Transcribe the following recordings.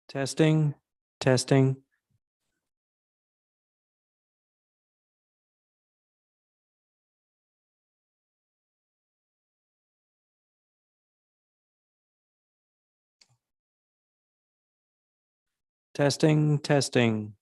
Testing, testing. Testing, testing.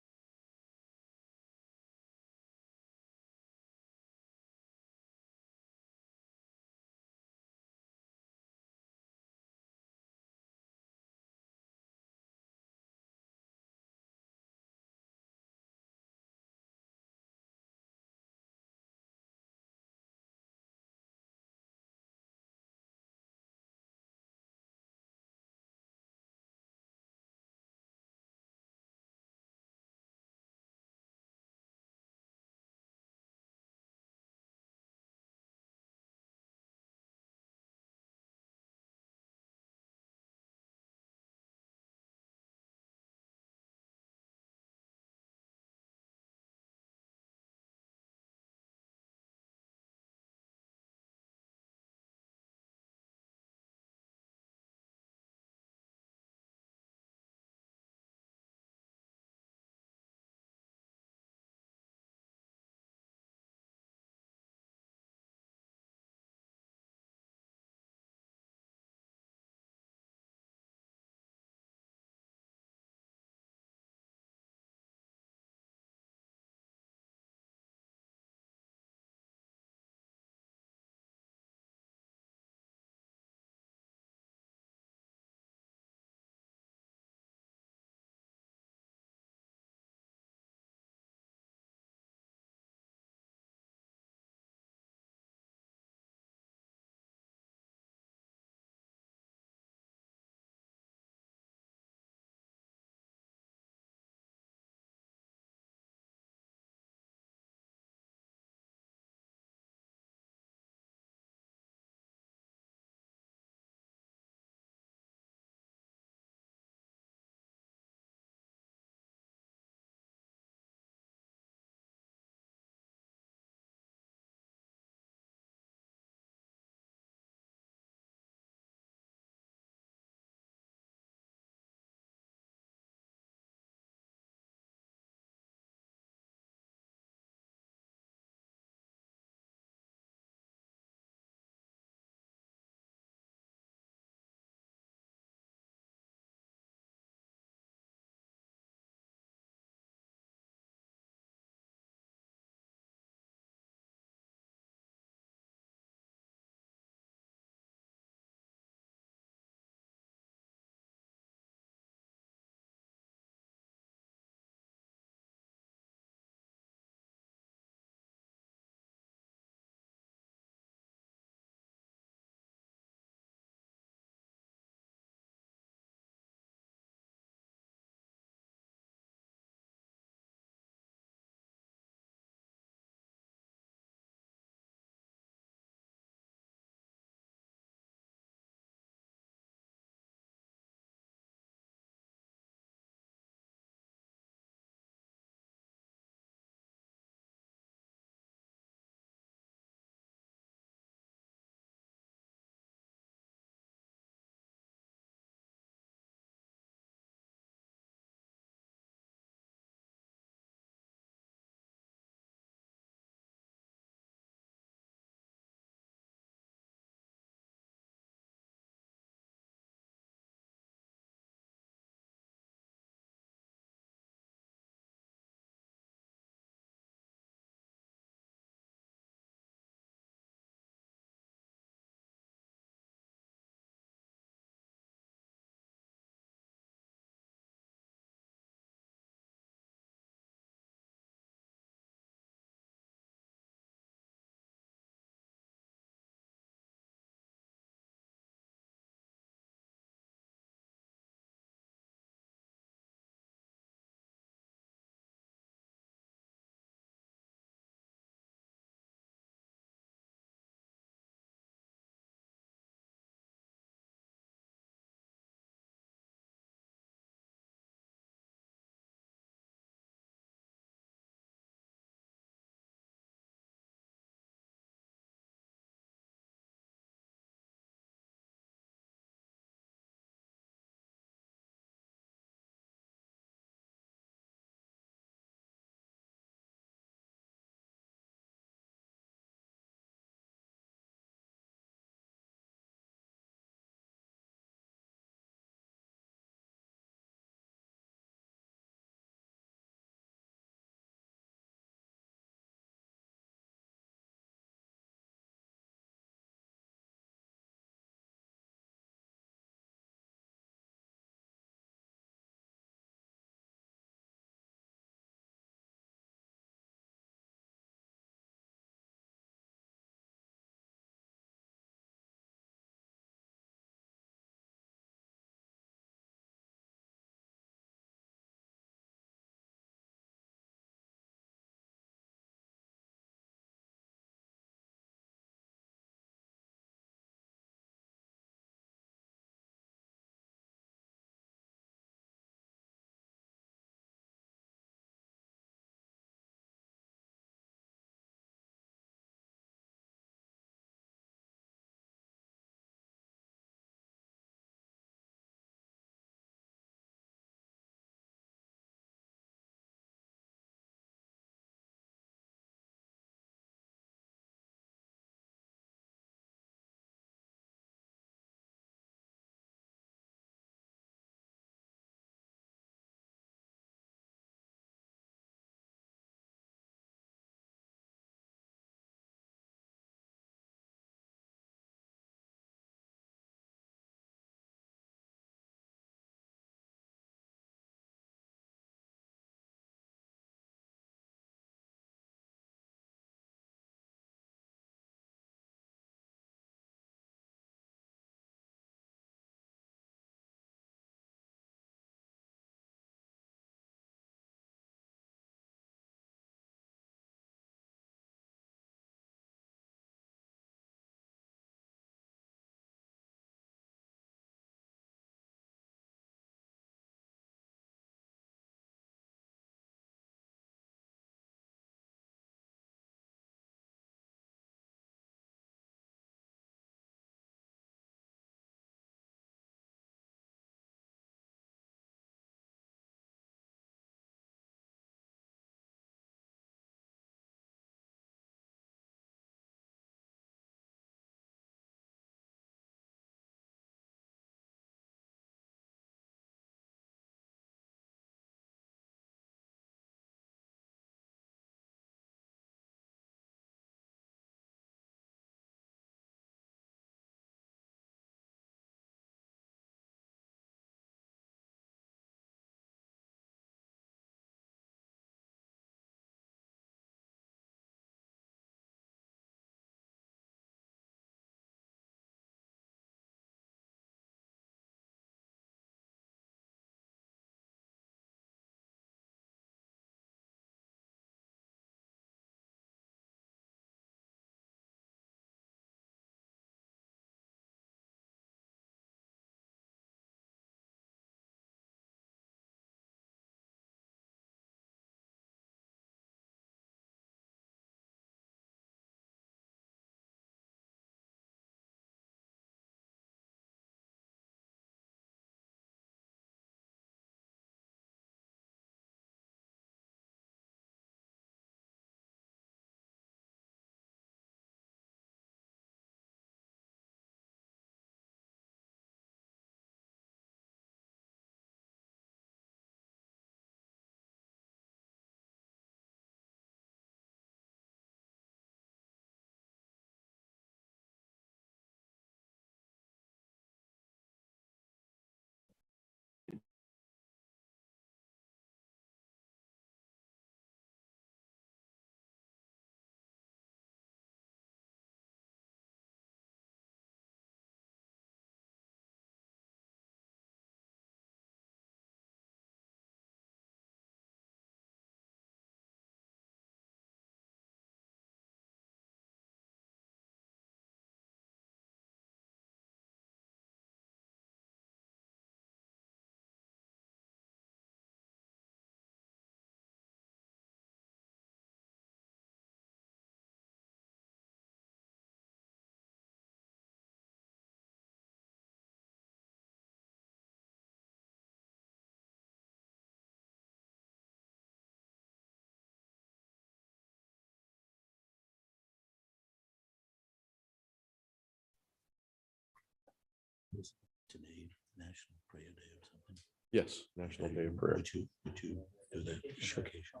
National Prayer Day or something. Yes, National Day of Prayer. Would you do that? Invocation?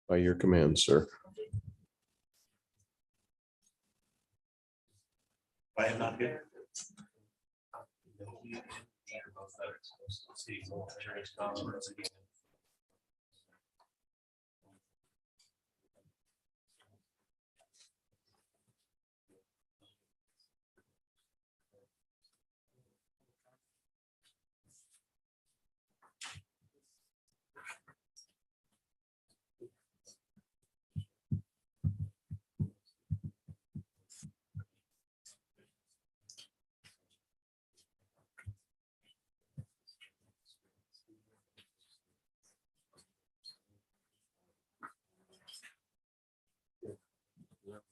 By your command, sir. I am not here.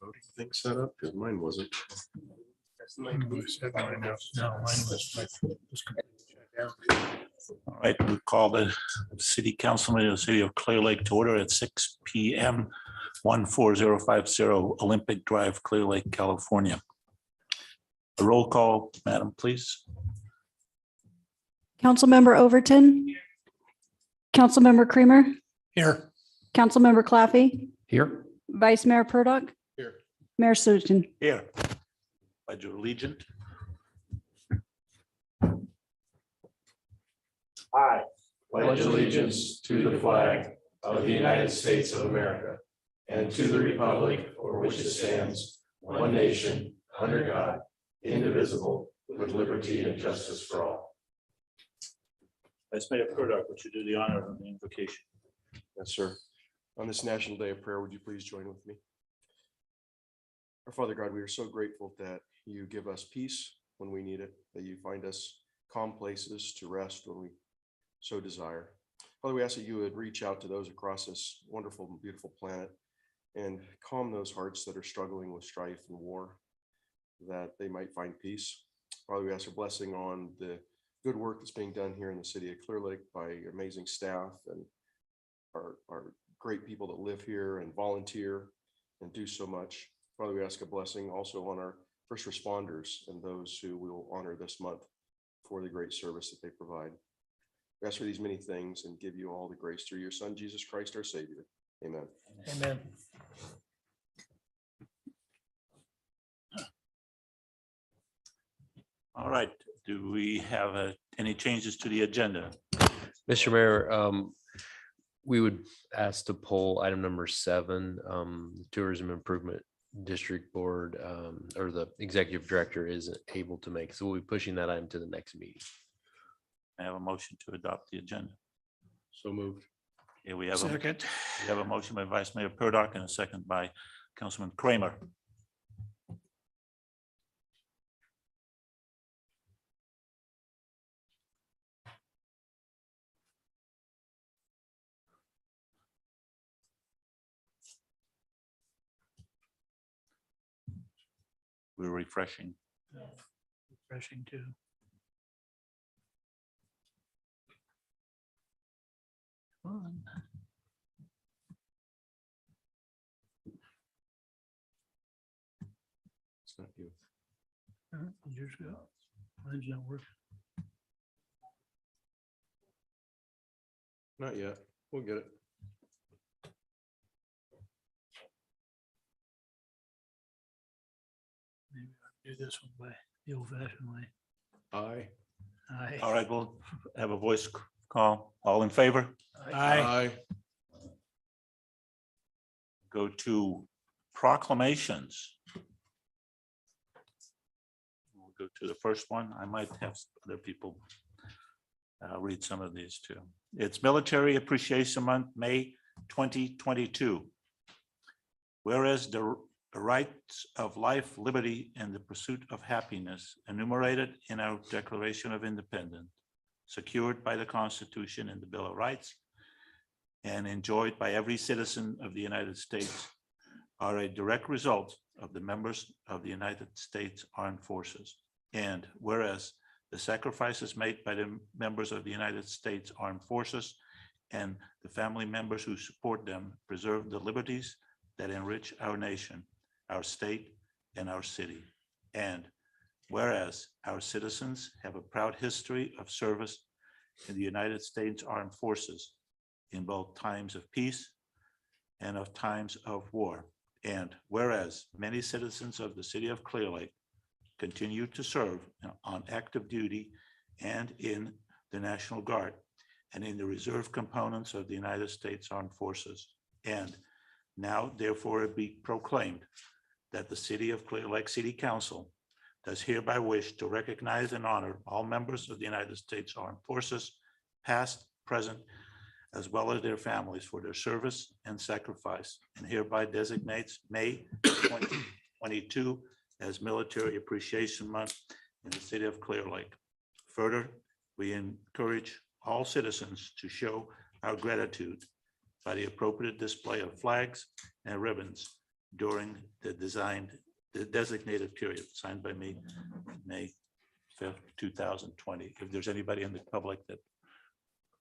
Voting thing set up because mine wasn't. All right, we call the city council meeting of the city of Clearlake to order at 6 p.m. 14050 Olympic Drive, Clearlake, California. A roll call, madam, please. Councilmember Overton. Councilmember Creamer. Here. Councilmember Claffey. Here. Vice Mayor Purdock. Here. Mayor Sutton. Here. Pledge of allegiance. I pledge allegiance to the flag of the United States of America and to the republic for which it stands, one nation, under God, indivisible, with liberty and justice for all. Vice Mayor Purdock, would you do the honor of the invocation? Yes, sir. On this National Day of Prayer, would you please join with me? Our Father God, we are so grateful that you give us peace when we need it, that you find us calm places to rest when we so desire. Father, we ask that you would reach out to those across this wonderful and beautiful planet and calm those hearts that are struggling with strife and war, that they might find peace. Father, we ask a blessing on the good work that's being done here in the city of Clearlake by amazing staff and our great people that live here and volunteer and do so much. Father, we ask a blessing also on our first responders and those who we will honor this month for the great service that they provide. We ask for these many things and give you all the grace through your Son, Jesus Christ, our Savior. Amen. Amen. All right, do we have any changes to the agenda? Mr. Mayor, we would ask to pull item number 7, the Tourism Improvement District Board, or the Executive Director isn't able to make, so we'll be pushing that item to the next meeting. I have a motion to adopt the agenda. So moved. Okay, we have a motion by Vice Mayor Purdock and a second by Councilman Kramer. We're refreshing. Refreshing too. It's not you. Yours go. Mine's not working. Not yet. We'll get it. Maybe I'll do this one by the old fashioned way. Aye. Aye. All right, we'll have a voice call. All in favor? Aye. Go to proclamations. We'll go to the first one. I might have other people read some of these too. It's Military Appreciation Month, May 2022. Whereas the rights of life, liberty, and the pursuit of happiness enumerated in our Declaration of Independence, secured by the Constitution and the Bill of Rights, and enjoyed by every citizen of the United States, are a direct result of the members of the United States Armed Forces. And whereas the sacrifices made by the members of the United States Armed Forces and the family members who support them preserve the liberties that enrich our nation, our state, and our city. And whereas our citizens have a proud history of service in the United States Armed Forces in both times of peace and of times of war. And whereas many citizens of the city of Clearlake continue to serve on active duty and in the National Guard and in the reserve components of the United States Armed Forces. And now therefore it be proclaimed that the city of Clearlake City Council does hereby wish to recognize and honor all members of the United States Armed Forces, past, present, as well as their families for their service and sacrifice, and hereby designates May 2022 as Military Appreciation Month in the city of Clearlake. Further, we encourage all citizens to show our gratitude by the appropriate display of flags and ribbons during the designated period, signed by me, May 5th, 2020. If there's anybody in the public that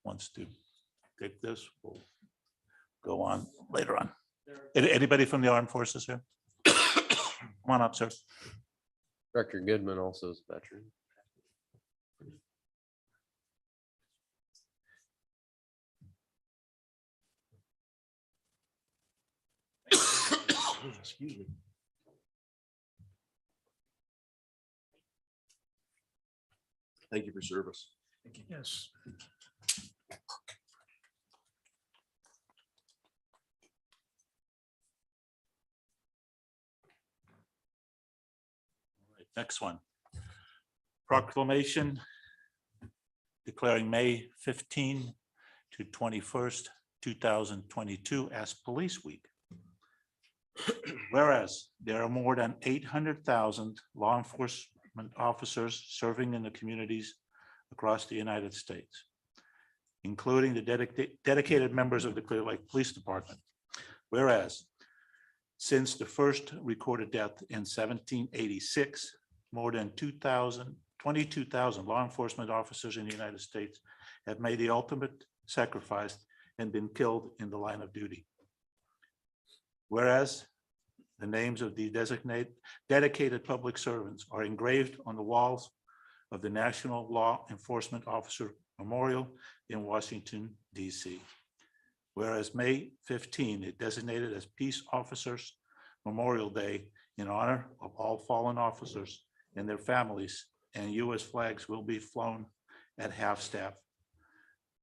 wants to take this, we'll go on later on. Anybody from the armed forces here? Come on up, sir. Director Goodman also is a veteran. Excuse me. Thank you for service. Yes. Next one. Proclamation declaring May 15 to 21st, 2022 as Police Week. Whereas there are more than 800,000 law enforcement officers serving in the communities across the United States, including the dedicated members of the Clearlake Police Department. Whereas since the first recorded death in 1786, more than 22,000 law enforcement officers in the United States have made the ultimate sacrifice and been killed in the line of duty. Whereas the names of the dedicated public servants are engraved on the walls of the National Law Enforcement Officer Memorial in Washington, D.C. Whereas May 15 is designated as Peace Officers Memorial Day in honor of all fallen officers and their families, and U.S. flags will be flown at half-staff.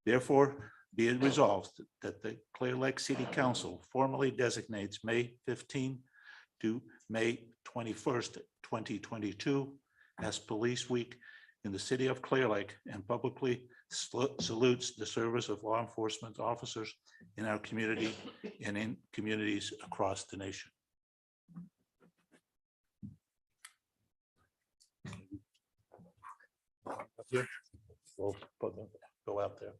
Therefore, be it resolved that the Clearlake City Council formally designates May 15 to May 21st, 2022 as Police Week in the city of Clearlake and publicly salutes the service of law enforcement officers in our community and in communities across the nation. Up here, we'll go out there.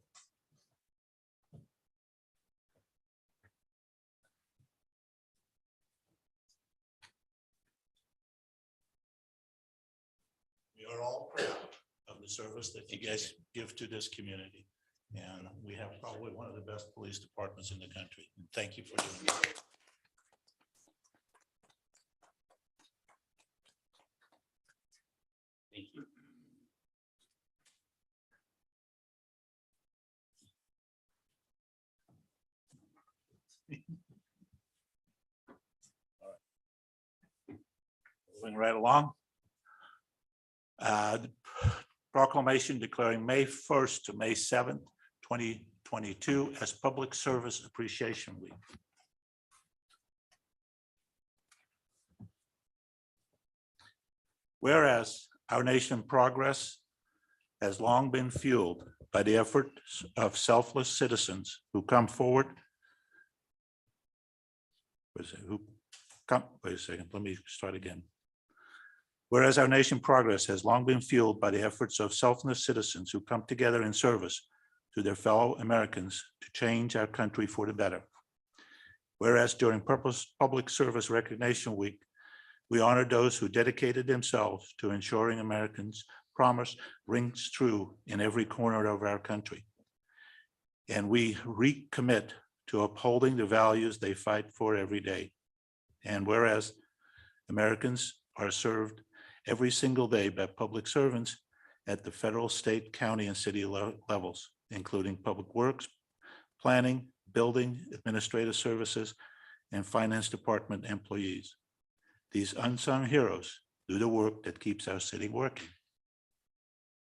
We are all proud of the service that you guys give to this community. And we have probably one of the best police departments in the country. And thank you for doing it. Thank you. All right. Moving right along. The proclamation declaring May 1st to May 7th, 2022 as Public Service Appreciation Week. Whereas our nation progress has long been fueled by the efforts of selfless citizens who come forward. Wait a second, let me start again. Whereas our nation progress has long been fueled by the efforts of selfless citizens who come together in service to their fellow Americans to change our country for the better. Whereas during Public Service Recognition Week, we honored those who dedicated themselves to ensuring Americans' promise rings true in every corner of our country. And we recommit to upholding the values they fight for every day. And whereas Americans are served every single day by public servants at the federal, state, county, and city levels, including public works, planning, building, administrative services, and finance department employees. These unsung heroes do the work that keeps our city working.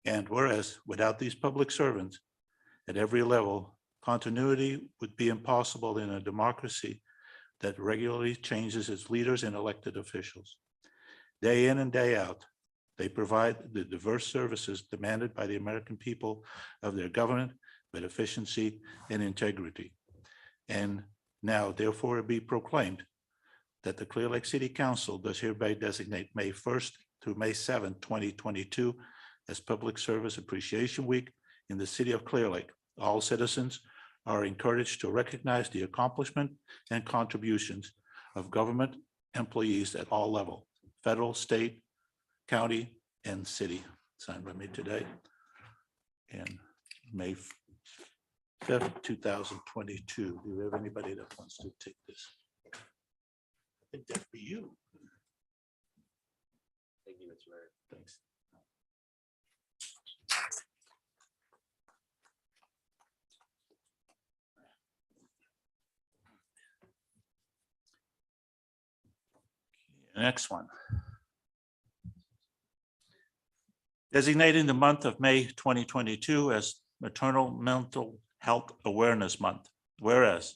And whereas without these public servants at every level, continuity would be impossible in a democracy that regularly changes its leaders and elected officials. Day in and day out, they provide the diverse services demanded by the American people of their government with efficiency and integrity. And now therefore be proclaimed that the Clearlake City Council does hereby designate May 1st through May 7th, 2022 as Public Service Appreciation Week in the city of Clearlake. All citizens are encouraged to recognize the accomplishment and contributions of government employees at all levels, federal, state, county, and city. Signed by me today. And May 5th, 2022. Do you have anybody that wants to take this? I think that'd be you. Thank you, Mr. Mayor. Thanks. Next one. Designating the month of May 2022 as Maternal Mental Health Awareness Month. Whereas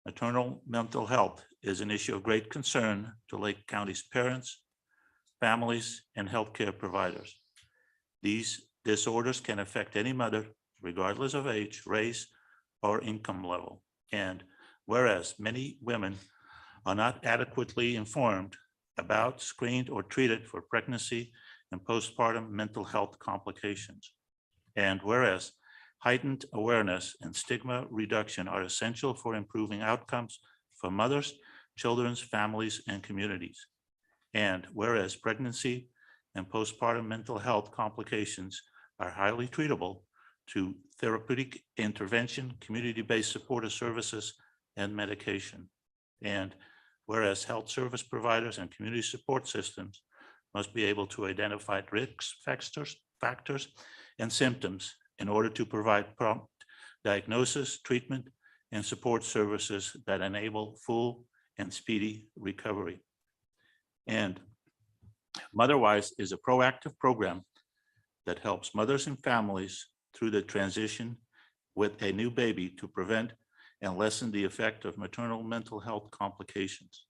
maternal mental health is an issue of great concern to Lake County's parents, families, and healthcare providers. These disorders can affect any mother, regardless of age, race, or income level. And whereas many women are not adequately informed about, screened, or treated for pregnancy and postpartum mental health complications. And whereas heightened awareness and stigma reduction are essential for improving outcomes for mothers, children's families, and communities. And whereas pregnancy and postpartum mental health complications are highly treatable through therapeutic intervention, community-based supportive services, and medication. And whereas health service providers and community support systems must be able to identify risk factors and symptoms in order to provide prompt diagnosis, treatment, and support services that enable full and speedy recovery. And Motherwise is a proactive program that helps mothers and families through the transition with a new baby to prevent and lessen the effect of maternal mental health complications.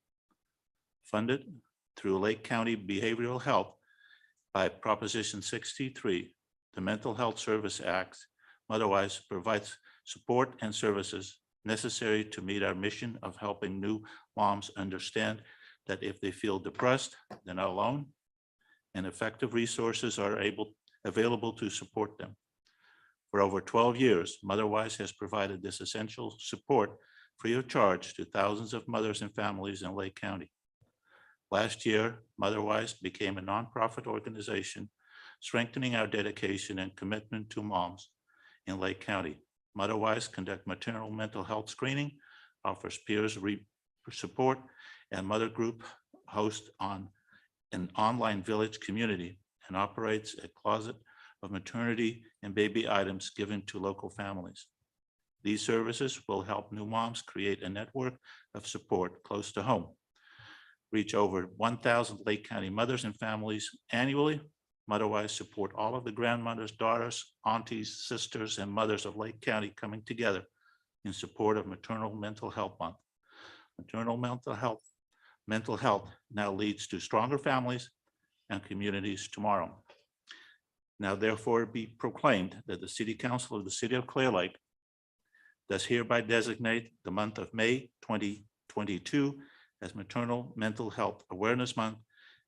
Funded through Lake County Behavioral Health by Proposition 63, the Mental Health Service Act, Motherwise provides support and services necessary to meet our mission of helping new moms understand that if they feel depressed, they're not alone, and effective resources are available to support them. For over 12 years, Motherwise has provided this essential support free of charge to thousands of mothers and families in Lake County. Last year, Motherwise became a nonprofit organization, strengthening our dedication and commitment to moms in Lake County. Motherwise conduct maternal mental health screening, offers peers support, and mother group host on an online village community and operates a closet of maternity and baby items given to local families. These services will help new moms create a network of support close to home, reach over 1,000 Lake County mothers and families annually. Motherwise support all of the grandmothers, daughters, aunties, sisters, and mothers of Lake County coming together in support of Maternal Mental Health Month. Maternal mental health now leads to stronger families and communities tomorrow. Now therefore be proclaimed that the City Council of the City of Clearlake does hereby designate the month of May 2022 as Maternal Mental Health Awareness Month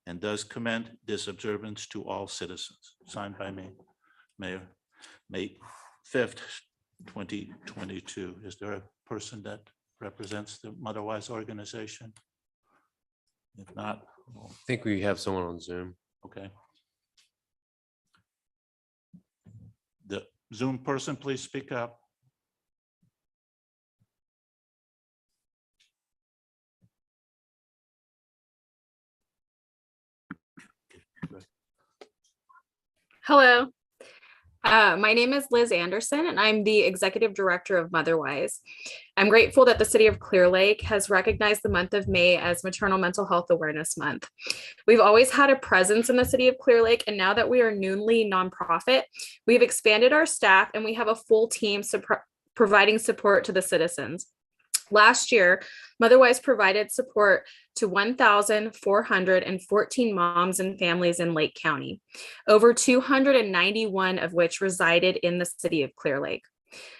and does commend this observance to all citizens. Signed by me, Mayor, May 5th, 2022. Is there a person that represents the Motherwise organization? If not, well, I think we have someone on Zoom. okay. The Zoom person, please speak up. Hello. My name is Liz Anderson, and I'm the Executive Director of Motherwise. I'm grateful that the City of Clearlake has recognized the month of May as Maternal Mental Health Awareness Month. We've always had a presence in the City of Clearlake, and now that we are newly nonprofit, we've expanded our staff and we have a full team providing support to the citizens. Last year, Motherwise provided support to 1,414 moms and families in Lake County, over 291 of which resided in the City of Clearlake.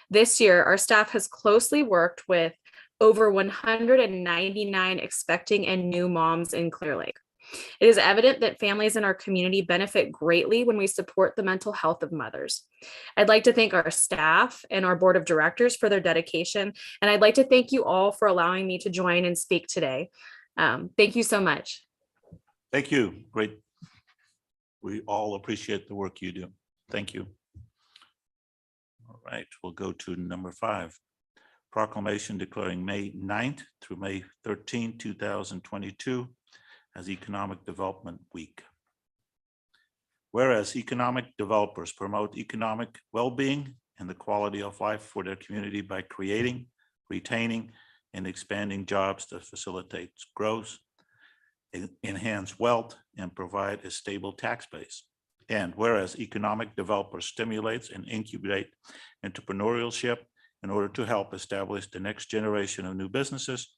This year, our staff has closely worked with over 199 expecting and new moms in Clearlake. It is evident that families in our community benefit greatly when we support the mental health of mothers. I'd like to thank our staff and our board of directors for their dedication, and I'd like to thank you all for allowing me to join and speak today. Thank you so much. Thank you. Great. We all appreciate the work you do. Thank you. All right, we'll go to number 5. Proclamation declaring May 9th through May 13, 2022 as Economic Development Week. Whereas economic developers promote economic well-being and the quality of life for their community by creating, retaining, and expanding jobs that facilitate growth, enhance wealth, and provide a stable tax base. And whereas economic developers stimulates and incubate entrepreneurship in order to help establish the next generation of new businesses,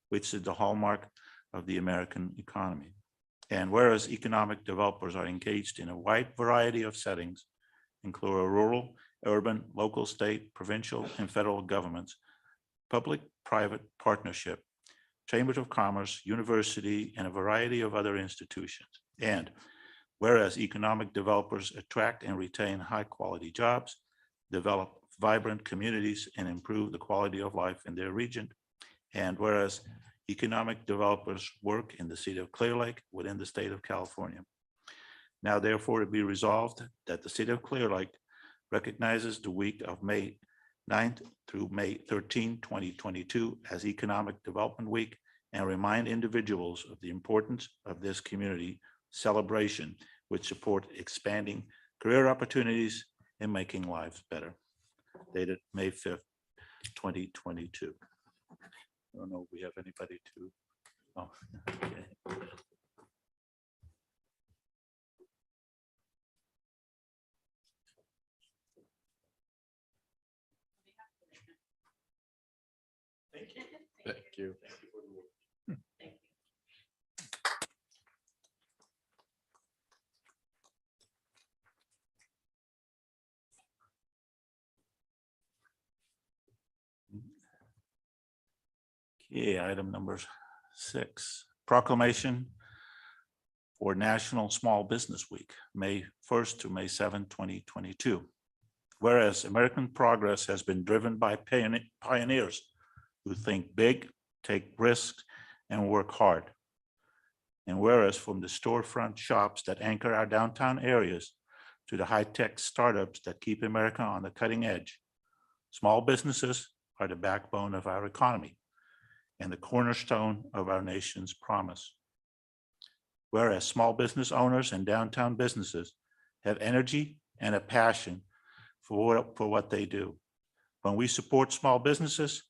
which is the hallmark of the American economy. And whereas economic developers are engaged in a wide variety of settings, including rural, urban, local, state, provincial, and federal governments, public-private partnership, chambers of commerce, university, and a variety of other institutions. And whereas economic developers attract and retain high-quality jobs, develop vibrant communities, and improve the quality of life in their region. And whereas economic developers work in the City of Clearlake within the state of California. Now therefore to be resolved that the City of Clearlake recognizes the week of May 9th through May 13, 2022 as Economic Development Week, and remind individuals of the importance of this community celebration, which support expanding career opportunities and making lives better. Dated May 5th, 2022. I don't know if we have anybody to, oh, okay. Thank you. Thank you. Okay, item number 6, proclamation for National Small Business Week, May 1st to May 7, 2022. Whereas American progress has been driven by pioneers who think big, take risks, and work hard. And whereas from the storefront shops that anchor our downtown areas to the high-tech startups that keep America on the cutting edge, small businesses are the backbone of our economy and the cornerstone of our nation's promise. Whereas small business owners and downtown businesses have energy and a passion for what they do. When we support small businesses,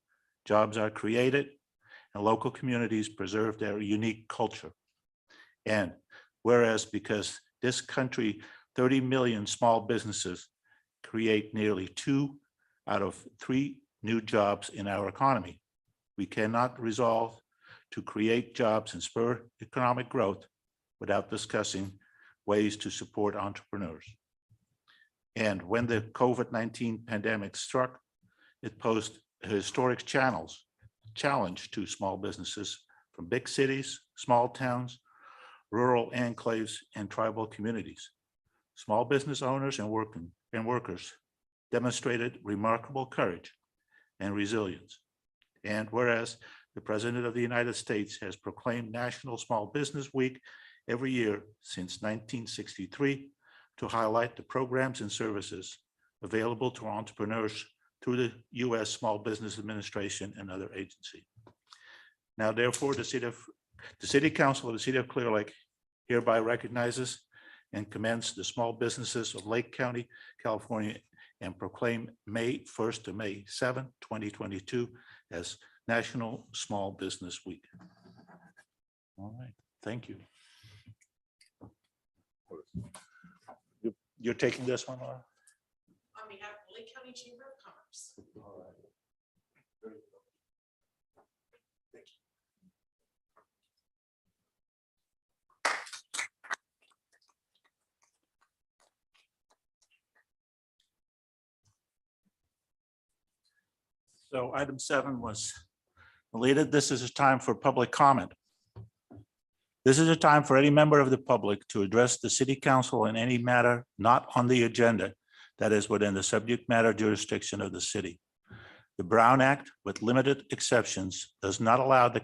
jobs are created and local communities preserve their unique culture. And whereas because this country, 30 million small businesses create nearly 2 out of 3 new jobs in our economy, we cannot resolve to create jobs and spur economic growth without discussing ways to support entrepreneurs. And when the COVID-19 pandemic struck, it posed a historic challenge to small businesses from big cities, small towns, rural enclaves, and tribal communities. Small business owners and workers demonstrated remarkable courage and resilience. And whereas the President of the United States has proclaimed National Small Business Week every year since 1963 to highlight the programs and services available to entrepreneurs through the U.S. Small Business Administration and other agencies. Now, therefore, the City Council of the City of Clearlake hereby recognizes and commence the small businesses of Lake County, California, and proclaim May 1st to May 7th, 2022 as National Small Business Week. All right, thank you. You're taking this one, Laura? On behalf of the Lake County Chamber of Commerce. So item 7 was deleted. This is a time for public comment. This is a time for any member of the public to address the city council in any matter not on the agenda that is within the subject matter jurisdiction of the city. The Brown Act, with limited exceptions, does not allow the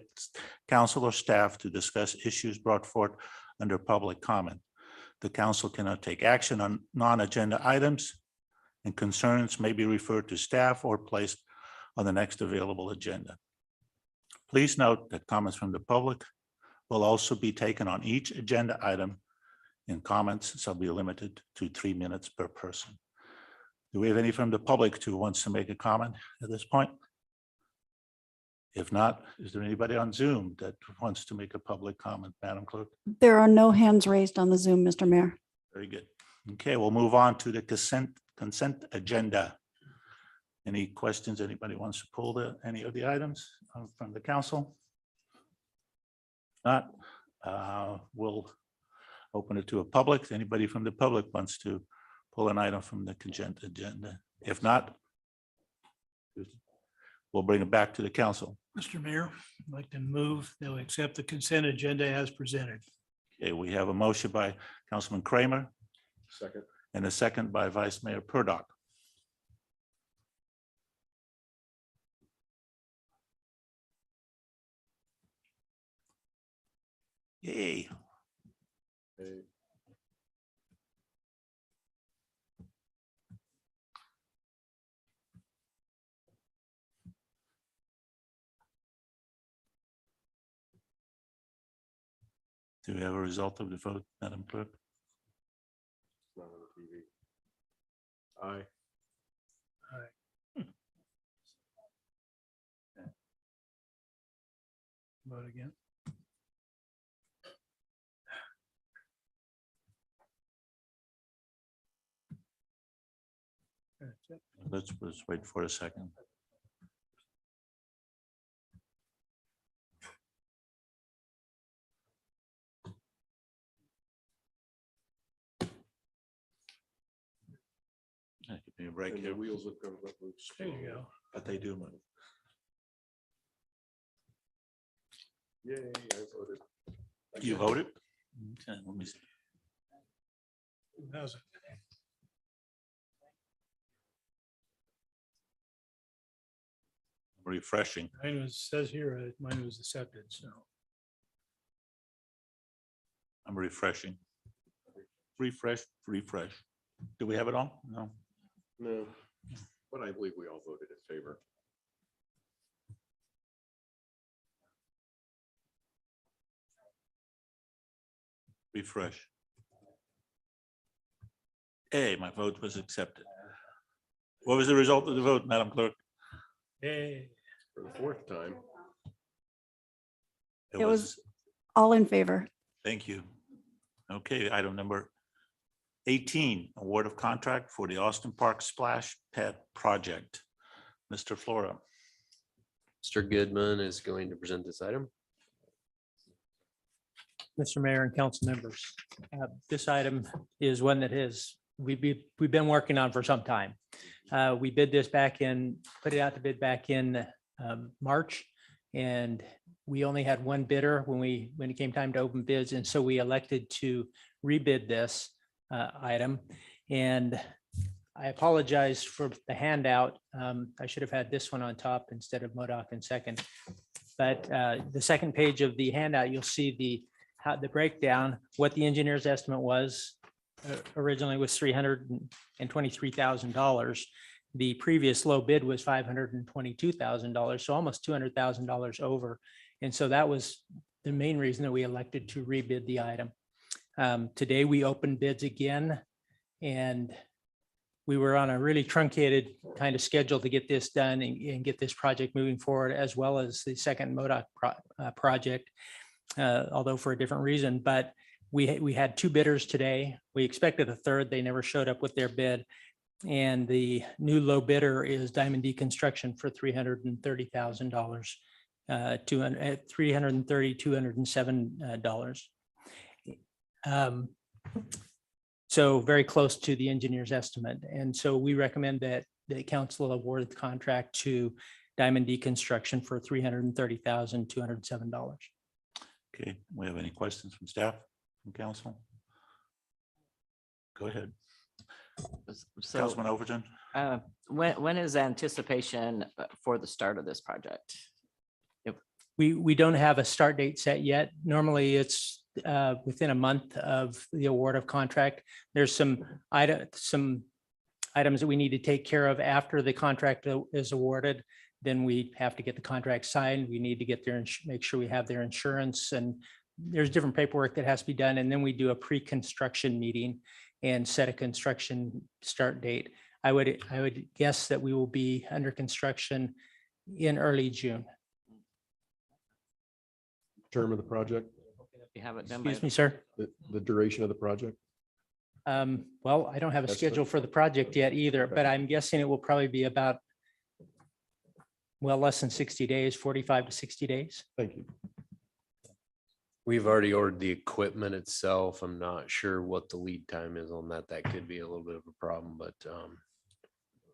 council or staff to discuss issues brought forth under public comment. The council cannot take action on non-agenda items, and concerns may be referred to staff or placed on the next available agenda. Please note that comments from the public will also be taken on each agenda item, and comments shall be limited to 3 minutes per person. Do we have any from the public who wants to make a comment at this point? If not, is there anybody on Zoom that wants to make a public comment, Madam Clerk? There are no hands raised on the Zoom, Mr. Mayor. Very good. Okay, we'll move on to the consent agenda. Any questions? Anybody wants to pull any of the items from the council? Not, we'll open it to a public. Anybody from the public wants to pull an item from the consent agenda? If not, we'll bring it back to the council. Mr. Mayor, I'd like to move that we accept the consent agenda as presented. Okay, we have a motion by Councilman Kramer Second. and a second by Vice Mayor Purdock. Yay. Hey, Do we have a result of the vote, Madam Clerk? it's not on the TV. Aye. Vote again. That's it. Let's wait for a second. Give me a break And here. the wheels of government move There you slowly. go. But they do move. Yay, I voted. You voted? Okay, let me see. How's it? Refreshing. Mine was, says here, mine was accepted, so. I'm refreshing. Refresh. Do we have it on? No. No, but I believe we all voted in favor. Refresh. Hey, my vote was accepted. What was the result of the vote, Madam Clerk? Hey, For the fourth time. It was all in favor. Thank you. Okay, item number 18, award of contract for the Austin Park Splash Pad Project. Mr. Flora. Mr. Goodman is going to present this item. Mr. Mayor and council members, this item is one that we've been working on for some time. We bid this put it out to bid back in March, and we only had one bidder when it came time to open bids, and so we elected to rebid this item. And I apologize for the handout. I should have had this one on top instead of Modoc in second. But the second page of the handout, you'll see the breakdown, what the engineer's estimate was originally was $323,000. The previous low bid was $522,000, so almost $200,000 over. And so that was the main reason that we elected to rebid the item. Today, we opened bids again, and we were on a really truncated kind of schedule to get this done and get this project moving forward, as well as the second Modoc project, although for a different reason. But we had two bidders today. We expected a third. They never showed up with their bid. And the new low bidder is Diamond D Construction for $330,000, $207. So very close to the engineer's estimate. And so we recommend that the council award the contract to Diamond D Construction for $330,207. Okay, we have any questions from staff, from council? Go ahead. So, Councilman Overton? when is anticipation for the start of this project? We don't have a start date set yet. Normally it's within a month of the award of contract. There's some items that we need to take care of after the contract is awarded. Then we have to get the contract signed. We need to get their, make sure we have their insurance, and there's different paperwork that has to be done. And then we do a pre-construction meeting and set a construction start date. I would guess that we will be under construction in early June. Term of the project, You have it done by Excuse me, sir. the duration of the project? Well, I don't have a Estimate? schedule for the project yet either, but I'm guessing it will probably be about, well, less than 60 days, 45 to 60 days. Thank you. We've already ordered the equipment itself. I'm not sure what the lead time is on that. That could be a little bit of a problem, but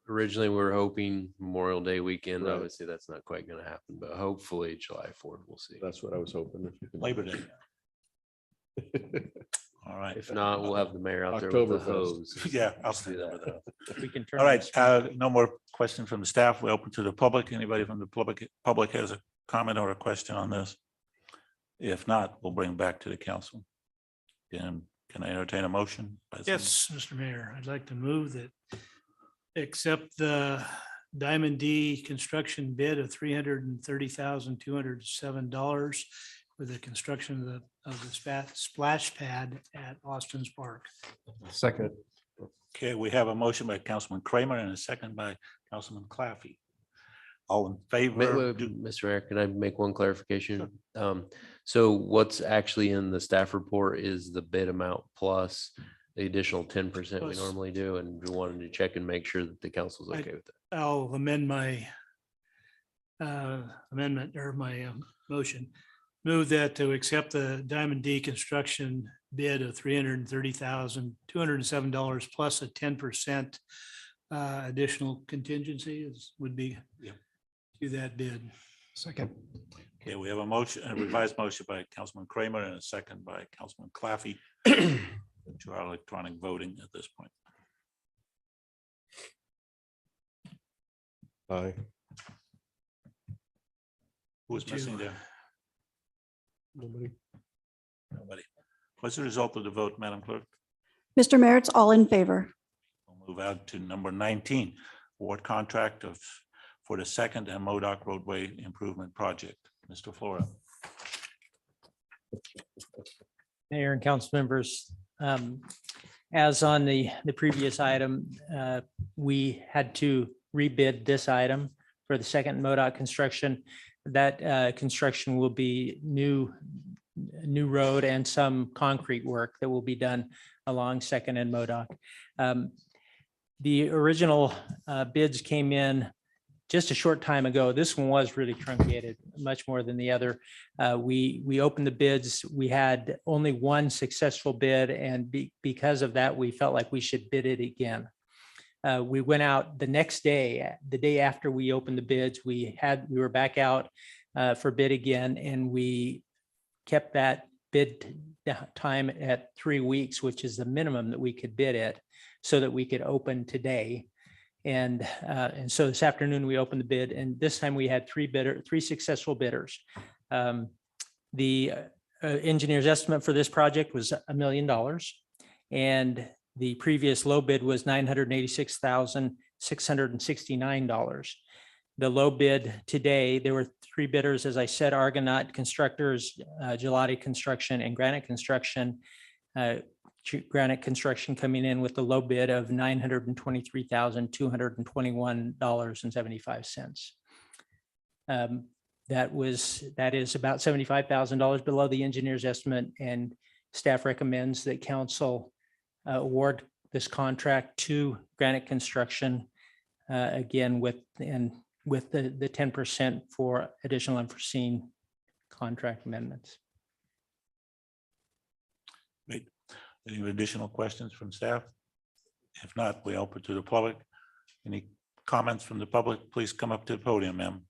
originally we were hoping Memorial Day weekend. Right. Obviously, that's not quite going to happen, but hopefully July 4th, we'll see. That's what I was hoping. If you could- Labor Day. All right. If not, we'll have the mayor out there with the Oktoberfest. hose. Yeah, I'll Do stand over that. that. We can turn. All right, this- no more questions from the staff. We open to the public. Anybody from the public has a comment or a question on this? If not, we'll bring it back to the council. And can I entertain a motion? Yes, Mr. Mayor, I'd like to move that accept the Diamond D construction bid of $330,207 for the construction of the splash pad at Austin's Park. Second. Okay, we have a motion by Councilman Kramer and a second by Councilman Claffey. All in favor? Mr. Mayor, can I make one clarification? So what's actually in the staff report is the bid amount plus the additional 10% we Plus- normally do, and we wanted to check and make sure that the council's okay with it. I'll amend my amendment or my motion. Move that to accept the Diamond D construction bid of $330,207 plus a 10% additional contingency would be Yep. to that bid. Second. Okay, we have a motion, a revised motion by Councilman Kramer and a second by Councilman Claffey to our electronic voting at this point. Aye. Who is missing there? Nobody. Nobody. What's the result of the vote, Madam Clerk? Mr. Mayor, it's all in favor. We'll move out to number 19, award contract for the second and Modoc Roadway Improvement Project. Mr. Flora. Mayor and council members, as on the previous item, we had to rebid this item for the second Modoc construction. That construction will be new road and some concrete work that will be done along Second and Modoc. The original bids came in just a short time ago. This one was really truncated, much more than the other. We opened the bids. We had only one successful bid, and because of that, we felt like we should bid it again. We went out the next day, the day after we opened the bids. We were back out for bid again, and we kept that bid time at 3 weeks, which is the minimum that we could bid it, so that we could open today. And so this afternoon we opened the bid, and this time we had three successful bidders. The engineer's estimate for this project was $1 million, and the previous low bid was $986,669. The low bid today, there were three bidders, as I said: Argonaut Constructors, Gelati Construction, and Granite Construction. Granite Construction coming in with the low bid of $923,221.75. That is about $75,000 below the engineer's estimate, and staff recommends that council award this contract to Granite Construction again with the 10% for additional unforeseen contract amendments. Great. Any additional questions from staff? If not, we open to the public. Any comments from the public? Please come up to the podium, ma'am.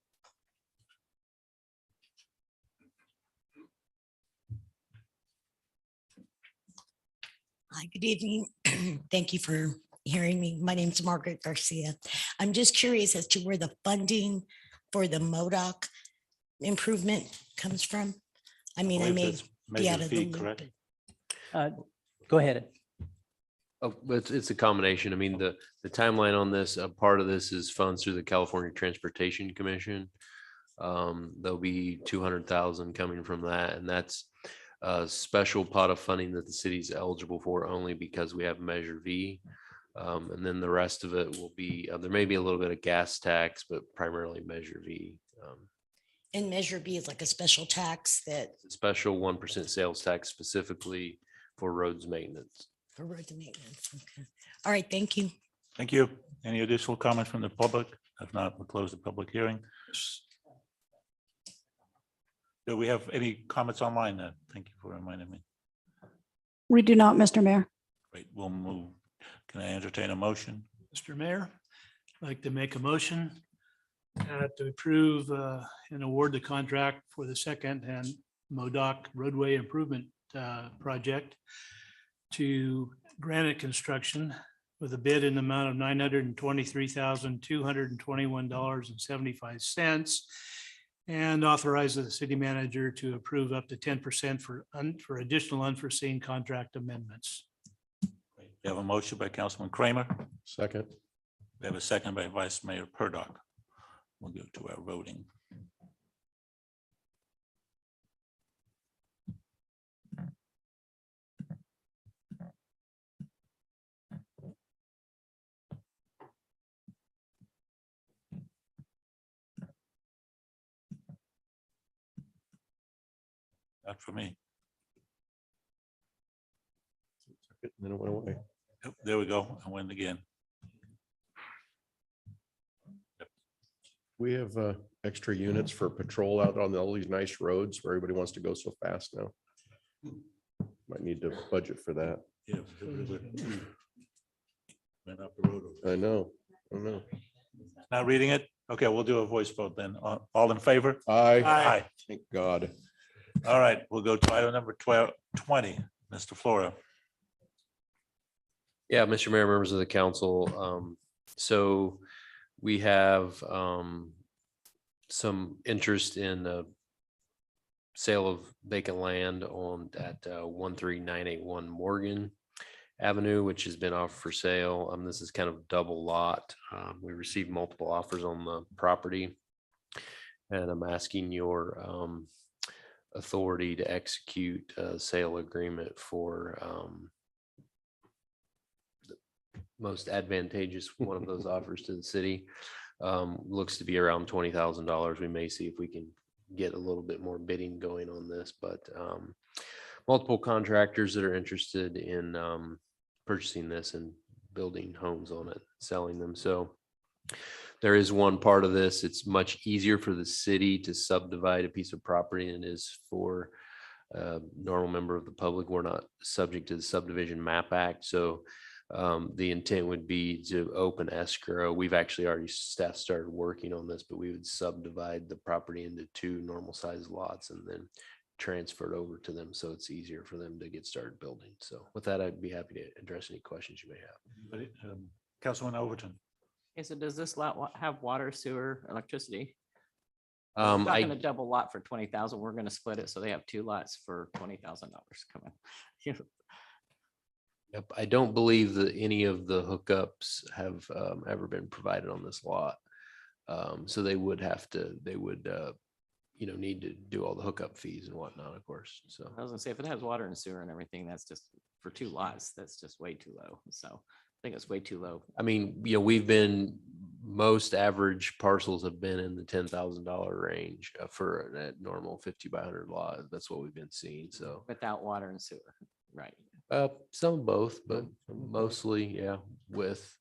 Hi, good evening. Thank you for hearing me. My name is Margaret Garcia. I'm just curious as to where the funding for the Modoc improvement comes from. I mean, I may Believe that's be out Measure of the fee, loop. correct? Go ahead. Oh, but it's a combination. I mean, the timeline on this, a part of this is funds through the California Transportation Commission. There'll be 200,000 coming from that, and that's a special pot of funding that the city's eligible for only because we have Measure V. And then the rest of it will be, there may be a little bit of gas tax, but primarily Measure V. And Measure B is like a special tax that Special 1% sales tax specifically for roads maintenance. for road maintenance. Okay. All right, thank you. Thank you. Any additional comments from the public? If not, we'll close the public hearing. Do we have any comments online then? Thank you for reminding me. We do not, Mr. Mayor. Great, we'll move. Can I entertain a motion? Mr. Mayor, I'd like to make a motion to approve and award the contract for the second and Modoc Roadway Improvement Project to Granite Construction with a bid in the amount of $923,221.75, and authorize the city manager to approve up to 10% for additional unforeseen contract amendments. We have a motion by Councilman Kramer. Second. We have a second by Vice Mayor Purdock. We'll go to our voting. Not for me. And then it went away. Yep, there we go. I win again. We have extra units for patrol out on all these nice roads where everybody wants to go so fast now. Might need to budget for that. Yeah. Went up the road. I know. Not reading it? Okay, we'll do a voice vote then. All in favor? Aye. Thank God. All right, we'll go to item number 20, Mr. Flora. Yeah, Mr. Mayor, members of the council. So we have some interest in the sale of vacant land at 13981 Morgan Avenue, which has been offered for sale. This is kind of double lot. We received multiple offers on the property, and I'm asking your authority to execute a sale agreement for most advantageous one of those offers to the city. Looks to be around $20,000. We may see if we can get a little bit more bidding going on this, but multiple contractors that are interested in purchasing this and building homes on it, selling them. So there is one part of this. It's much easier for the city to subdivide a piece of property than it is for a normal member of the public. We're not subject to the Subdivision Map Act. So the intent would be to open escrow. We've actually already staff started working on this, but we would subdivide the property into 2 normal sized lots and then transfer it over to them. So it's easier for them to get started building. So with that, I'd be happy to address any questions you may have. Anybody? Councilman Overton. Okay, so does this lot have water, sewer, electricity? We're not gonna double lot for 20,000. We're gonna split it. So they have 2 lots for $20,000 coming. Yep, I don't believe that any of the hookups have ever been provided on this lot. So they would need to do all the hookup fees and whatnot, of course. So I was gonna say, if it has water and sewer and everything, that's just for 2 lots, that's just way too low. So I think it's way too low. I mean, most average parcels have been in the $10,000 range for a normal 50 by 100 lot. That's what we've been seeing. So Without water and sewer, right? some of both, but mostly, yeah, with,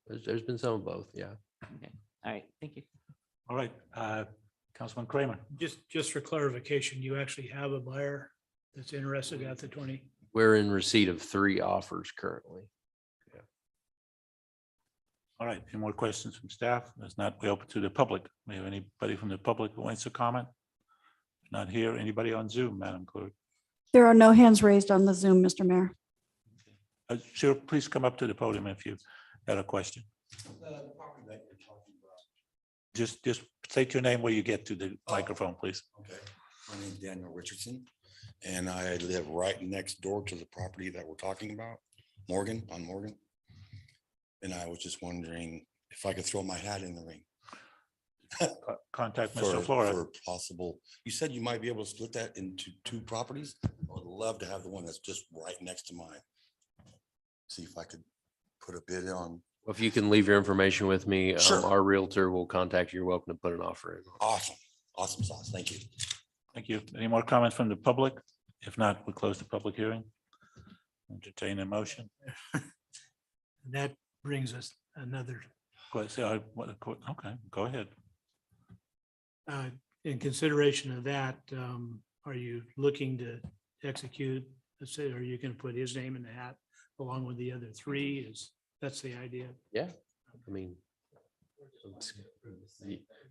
there's been some of both. Yeah. Okay, all right, thank you. All right, Councilman Kramer. Just for clarification, you actually have a buyer that's interested at the 20? We're in receipt of 3 offers currently. All right, any more questions from staff? If not, we open to the public. We have anybody from the public who wants to comment? Not here. Anybody on Zoom, Madam Clerk? There are no hands raised on the Zoom, Mr. Mayor. Sure, please come up to the podium if you had a question. Just state your name where you get to the microphone, please. Okay, my name's Daniel Richardson, and I live right next door to the property that we're talking about, Morgan. And I was just wondering if I could throw my hat in the ring. Contact Mr. Flora. For possible, you said you might be able to split that into 2 properties. I would love to have the one that's just right next to mine. See if I could put a bid on. If you can leave your information with me, Sure. our realtor will contact you. You're welcome to put an offer in. Awesome sauce. Thank you. Thank you. Any more comments from the public? If not, we'll close the public hearing. Entertain a motion. That brings us another, Okay, go ahead. in consideration of that, are you looking to execute, let's say, are you going to put his name in the hat along with the other 3? That's the idea? Yeah, I mean,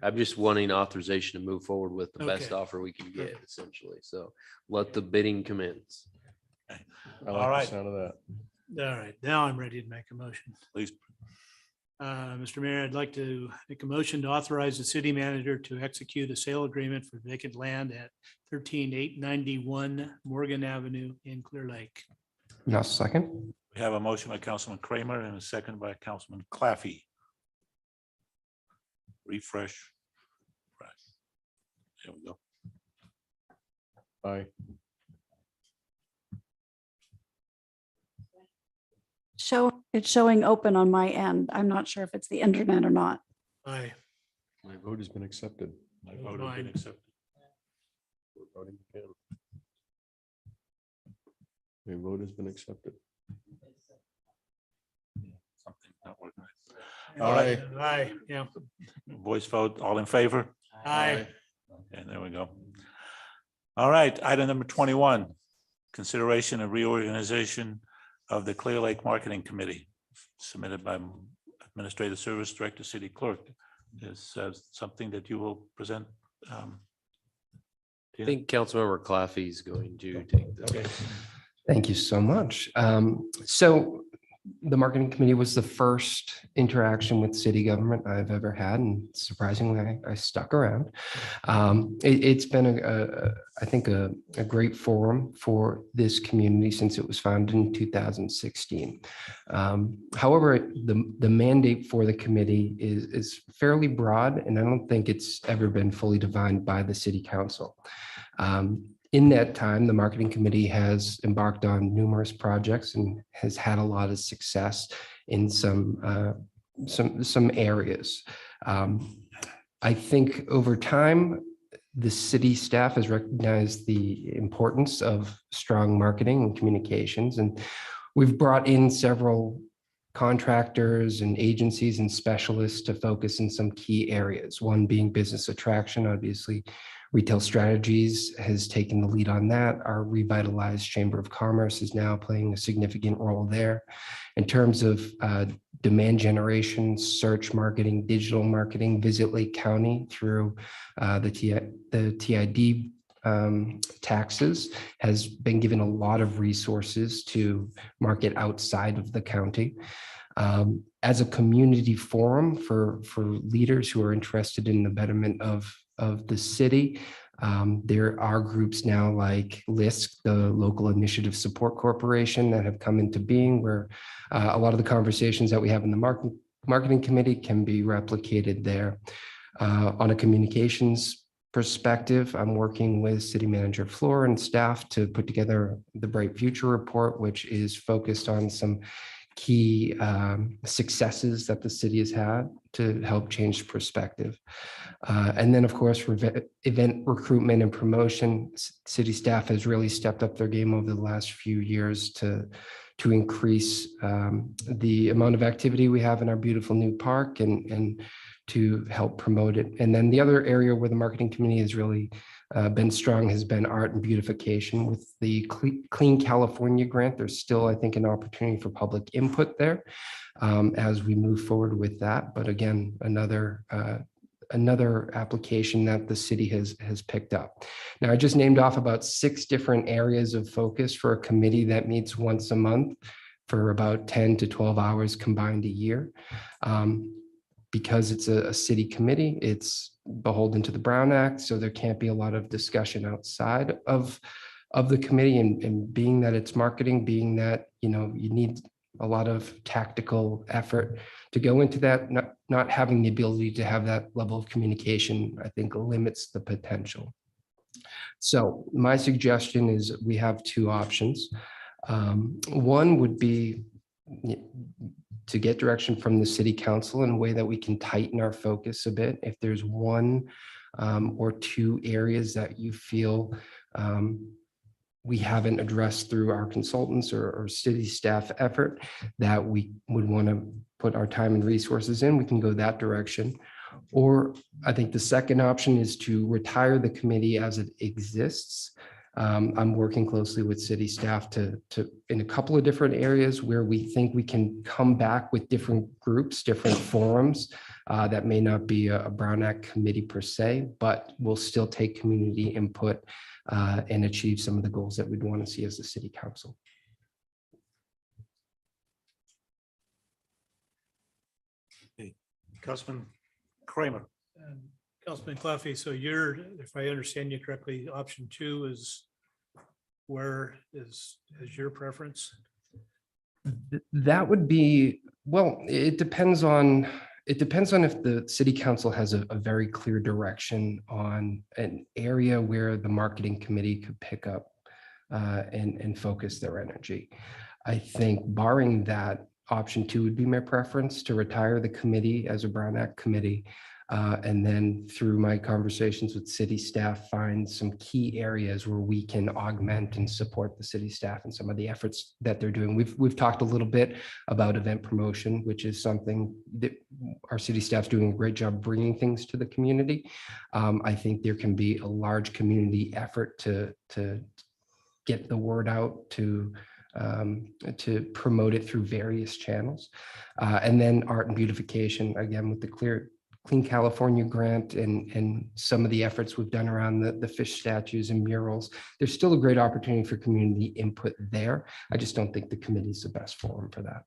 I'm just wanting authorization to move forward with the best Okay. offer we can get, essentially. So let the bidding commence. All right. Sound of that. All right, now I'm ready to make a motion. Please. Mr. Mayor, I'd like to make a motion to authorize the city manager to execute a sale agreement for vacant land at 13891 Morgan Avenue in Clearlake. No second. We have a motion by Councilman Kramer and a second by Councilman Claffey. Refresh. Right. There we go. Aye. It's showing open on my end. I'm not sure if it's the internet or not. Aye. My vote has been accepted. My vote has been accepted. We're voting again. My vote has been accepted. Something not working. All right, Aye, yeah. voice vote, all in favor? Aye. Okay, there we go. All right, item number 21, consideration of reorganization of the Clearlake Marketing Committee, submitted by Administrative Service Director, City Clerk. Is something that you will present? I Tina? think Councilmember Claffey is going to take this. Okay. Thank you so much. So the marketing committee was the first interaction with city government I've ever had, and surprisingly, I stuck around. It's been I think a great forum for this community since it was founded in 2016. However, the mandate for the committee is fairly broad, and I don't think it's ever been fully defined by the city council. In that time, the marketing committee has embarked on numerous projects and has had a lot of success in some areas. I think over time, the city staff has recognized the importance of strong marketing and communications, and we've brought in several contractors and agencies and specialists to focus in some key areas, one being business attraction. Obviously, Retail Strategies has taken the lead on that. Our revitalized Chamber of Commerce is now playing a significant role there. In terms of demand generation, search marketing, digital marketing, Visit Lake County through the TID taxes has been given a lot of resources to market outside of the county. As a community forum for leaders who are interested in the betterment of the city, there are groups now like LISC, the Local Initiative Support Corporation, that have come into being, where a lot of the conversations that we have in the marketing committee can be replicated there. On a communications perspective, I'm working with City Manager Fleur and staff to put together the Bright Future Report, which is focused on some key successes that the city has had to help change perspective. And then, of course, for event recruitment and promotion, city staff has really stepped up their game over the last few years to increase the amount of activity we have in our beautiful new park and to help promote it. And then the other area where the marketing committee has really been strong has been art and beautification. With the Clean California grant, there's still, I think, an opportunity for public input there as we move forward with that. But again, another application that the city has picked up. Now, I just named off about 6 different areas of focus for a committee that meets once a month for about 10 to 12 hours combined a year. Because it's a city committee, it's beholden to the Brown Act, so there can't be a lot of discussion outside of the committee. And being that it's marketing, being that, you need a lot of tactical effort to go into that, not having the ability to have that level of communication, I think limits the potential. So my suggestion is we have 2 options. One would be to get direction from the city council in a way that we can tighten our focus a bit. If there's 1 or 2 areas that you feel we haven't addressed through our consultants or city staff effort that we would want to put our time and resources in, we can go that direction. Or I think the second option is to retire the committee as it exists. I'm working closely with city staff to in a couple of different areas where we think we can come back with different groups, different forums that may not be a Brown Act committee per se, but will still take community input and achieve some of the goals that we'd want to see as the city council. Councilman Kramer. Councilman Cluffy, so if I understand you correctly, option 2 is where is your preference? That would be, well, it depends on if the city council has a very clear direction on an area where the marketing committee could pick up and focus their energy. I think barring that, option 2 would be my preference, to retire the committee as a Brown Act committee. And then through my conversations with city staff, find some key areas where we can augment and support the city staff and some of the efforts that they're doing. We've talked a little bit about event promotion, which is something that our city staff's doing a great job bringing things to the community. I think there can be a large community effort to get the word out, to promote it through various channels. And then art and beautification, again, with the Clean California grant and some of the efforts we've done around the fish statues and murals. There's still a great opportunity for community input there. I just don't think the committee is the best forum for that.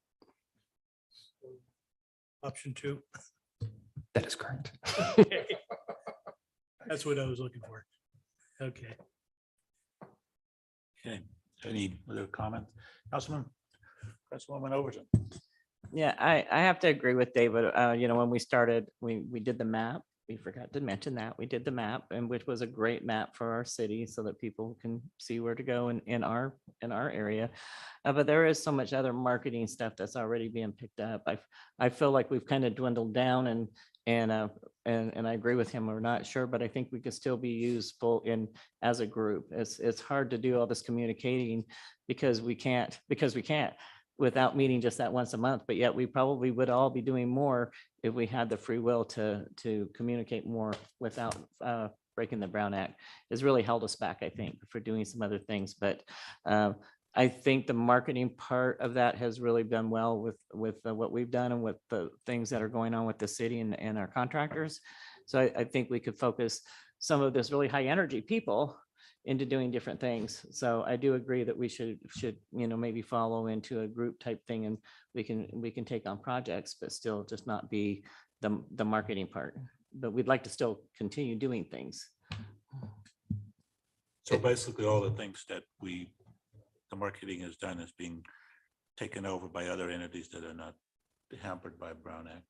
Option 2. That is correct. Okay. That's what I was looking for. Okay. Okay, any other comments? Councilwoman Overton. Yeah, I have to agree with David. When we started, we did the map. We forgot to mention that we did the map, and which was a great map for our city so that people can see where to go in our area. But there is so much other marketing stuff that's already being picked up. I feel like we've kind of dwindled down, and I agree with him. We're not sure, but I think we could still be useful as a group. It's hard to do all this communicating because we can't without meeting just that once a month, but yet we probably would all be doing more if we had the free will to communicate more without breaking the Brown Act. It's really held us back, I think, for doing some other things. But I think the marketing part of that has really done well with what we've done and with the things that are going on with the city and our contractors. So I think we could focus some of this really high energy people into doing different things. So I do agree that we should maybe follow into a group type thing, and we can take on projects, but still just not be the marketing part. But we'd like to still continue doing things. So basically all the things that the marketing has done is being taken over by other entities that are not hampered by Brown Act.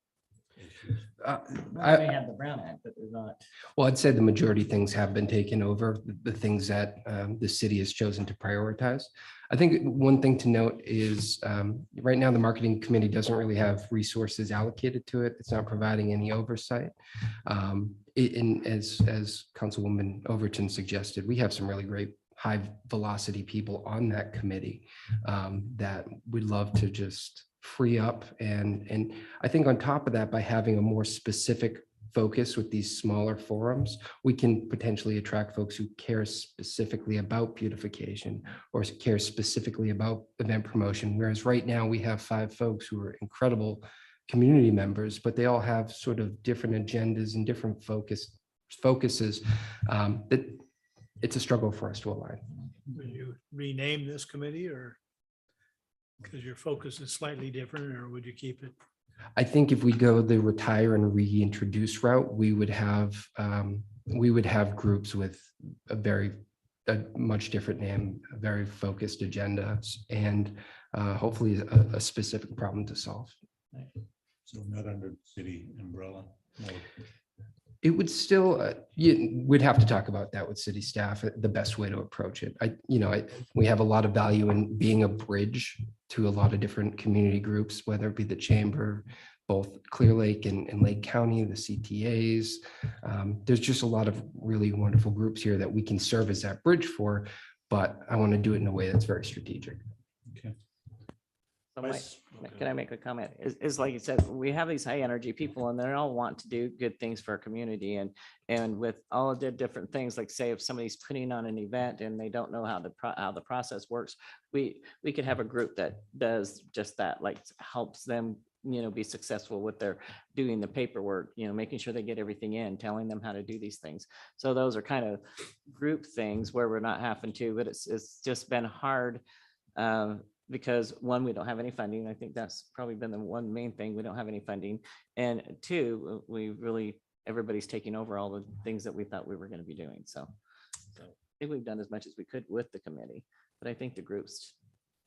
issues? I- They have the Brown Act, but they're not. Well, I'd say the majority of things have been taken over, the things that the city has chosen to prioritize. I think one thing to note is right now, the marketing committee doesn't really have resources allocated to it. It's not providing any oversight. As Councilwoman Overton suggested, we have some really great high velocity people on that committee that we'd love to just free up. And I think on top of that, by having a more specific focus with these smaller forums, we can potentially attract folks who care specifically about beautification or care specifically about event promotion. Whereas right now we have 5 folks who are incredible community members, but they all have sort of different agendas and different focuses that it's a struggle for us to align. Will you rename this committee or because your focus is slightly different, or would you keep it? I think if we go the retire and reintroduce route, we would have groups with a much different name, a very focused agenda, and hopefully a specific problem to solve. So not under city umbrella? No. It would still, we'd have to talk about that with city staff, the best way to approach it. We have a lot of value in being a bridge to a lot of different community groups, whether it be the chamber, both Clearlake and Lake County, the CTAs. There's just a lot of really wonderful groups here that we can serve as that bridge for, but I want to do it in a way that's very strategic. Okay. So Vice- can I make a comment? Is like you said, we have these high energy people and they all want to do good things for our community, and with all of the different things, like say if somebody's putting on an event and they don't know how the process works, we could have a group that does just that, like helps them, be successful with their doing the paperwork, making sure they get everything in, telling them how to do these things. So those are kind of group things where we're not having to, but it's just been hard. Because one, we don't have any funding. I think that's probably been the one main thing. We don't have any funding. And 2, everybody's taking over all the things that we thought we were going to be doing. So I think we've done as much as we could with the committee, but I think the groups,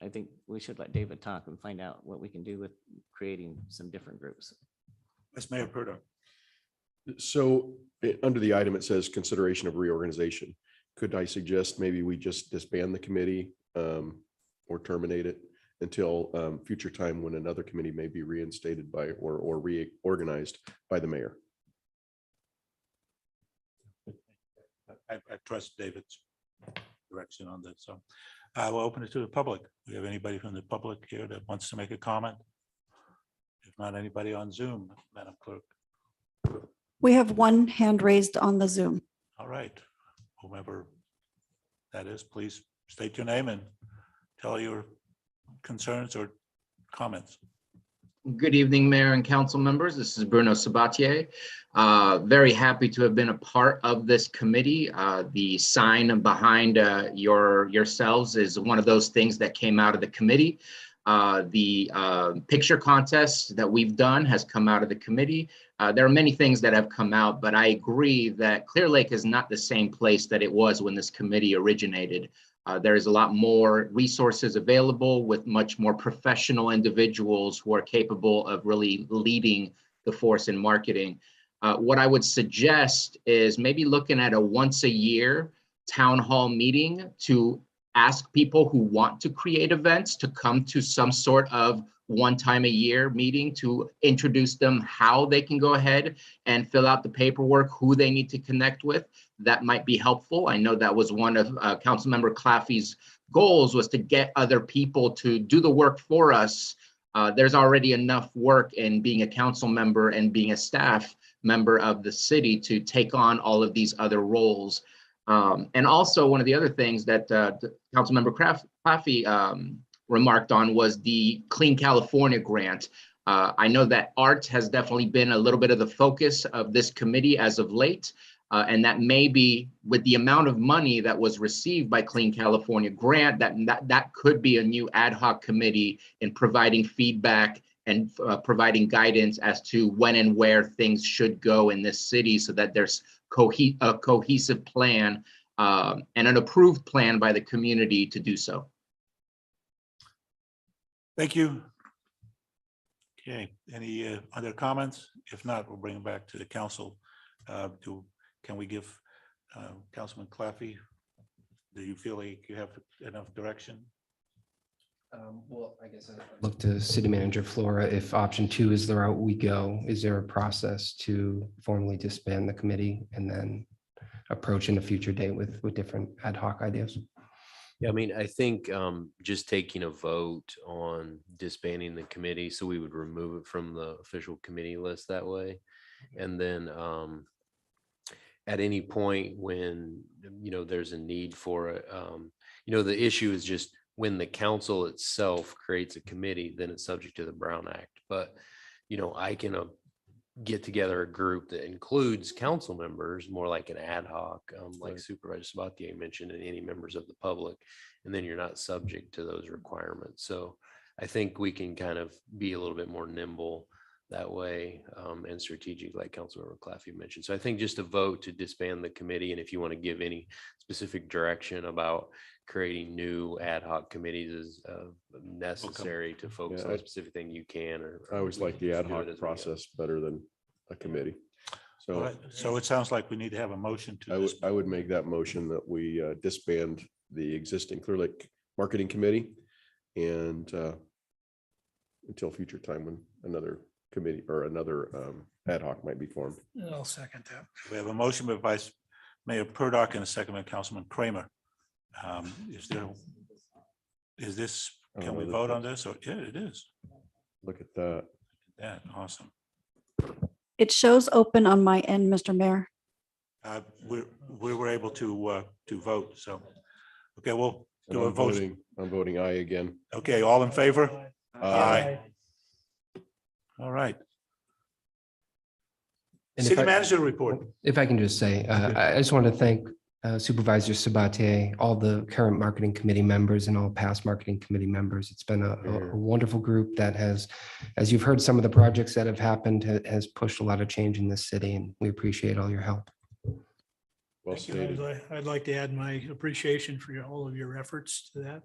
I think we should let David talk and find out what we can do with creating some different groups. Vice Mayor Purdo. So under the item, it says consideration of reorganization. Could I suggest maybe we just disband the committee or terminate it until future time when another committee may be reinstated by or reorganized by the mayor? I trust David's direction on this. So I will open it to the public. Do we have anybody from the public here that wants to make a comment? If not, anybody on Zoom, Madam Clerk? We have one hand raised on the Zoom. All right, whomever that is, please state your name and tell your concerns or comments. Good evening, Mayor and council members. This is Bruno Sabatier. Very happy to have been a part of this committee. The sign behind yourselves is one of those things that came out of the committee. The picture contest that we've done has come out of the committee. There are many things that have come out, but I agree that Clearlake is not the same place that it was when this committee originated. There is a lot more resources available with much more professional individuals who are capable of really leading the force in marketing. What I would suggest is maybe looking at a once a year town hall meeting to ask people who want to create events to come to some sort of one time a year meeting to introduce them how they can go ahead and fill out the paperwork, who they need to connect with. That might be helpful. I know that was one of Councilmember Claffey's goals, was to get other people to do the work for us. There's already enough work in being a council member and being a staff member of the city to take on all of these other roles. And also one of the other things that Councilmember Claffey remarked on was the Clean California grant. I know that art has definitely been a little bit of the focus of this committee as of late. And that maybe with the amount of money that was received by Clean California grant, that could be a new ad hoc committee in providing feedback and providing guidance as to when and where things should go in this city, so that there's a cohesive plan and an approved plan by the community to do so. Thank you. Okay, any other comments? If not, we'll bring it back to the council. Can we give Councilman Claffey, do you feel like you have enough direction? Well, I guess I'd look to City Manager Flora. If option 2 is the route we go, is there a process to formally disband the committee and then approach in a future date with different ad hoc ideas? Yeah, I mean, I think just taking a vote on disbanding the committee, so we would remove it from the official committee list that way. And then at any point when, there's a need for it, the issue is just when the council itself creates a committee, then it's subject to the Brown Act. But, I can get together a group that includes council members, more like an ad hoc, like Supervisor Sabatier mentioned, and any members of the public, and then you're not subject to those requirements. So I think we can kind of be a little bit more nimble that way, and strategic, like Councilmember Claffey mentioned. So I think just a vote to disband the committee, and if you want to give any specific direction about creating new ad hoc committees is necessary to focus on a specific thing, you can. Or I always like the ad hoc do it as we go. process better than a committee. All So right, so it sounds like we need to have a motion to. I would make that motion that we disband the existing Clearlake Marketing Committee and until future time when another committee or another ad hoc might be formed. I'll second that. We have a motion by Vice Mayor Purdock and a second by Councilman Kramer. Is this, can we vote on this? Or yeah, it is. Look at that. Yeah, awesome. It shows open on my end, Mr. Mayor. We were able to vote, so, okay, we'll And do a vote. I'm voting aye again. Okay, all in favor? Aye. All right. And if City I- manager report. If I can just say, I just want to thank Supervisor Sabatier, all the current marketing committee members and all past marketing committee members. It's been a wonderful group that has, as you've heard, some of the projects that have happened has pushed a lot of change in this city, and we appreciate all your help. Well Thank you. stated. I'd like to add my appreciation for all of your efforts to that.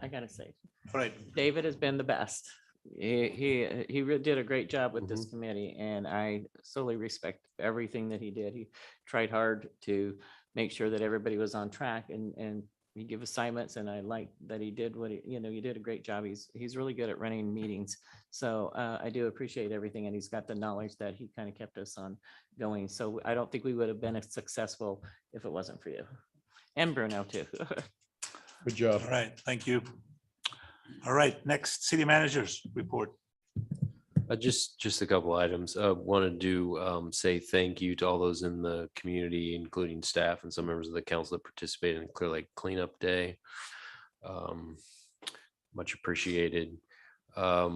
I gotta say, All right, David has been the best. He really did a great job with this committee, and I solely respect everything that he did. He tried hard to make sure that everybody was on track, and he give assignments, and I like that he did what you did a great job. He's really good at running meetings. So I do appreciate everything, and he's got the knowledge that he kind of kept us on going. So I don't think we would have been as successful if it wasn't for you. And Bruno too. Good job. all right, thank you. All right, next city managers report. Just a couple items. Wanted to say thank you to all those in the community, including staff and some members of the council that participated in Clearlake Cleanup Day. Much appreciated. A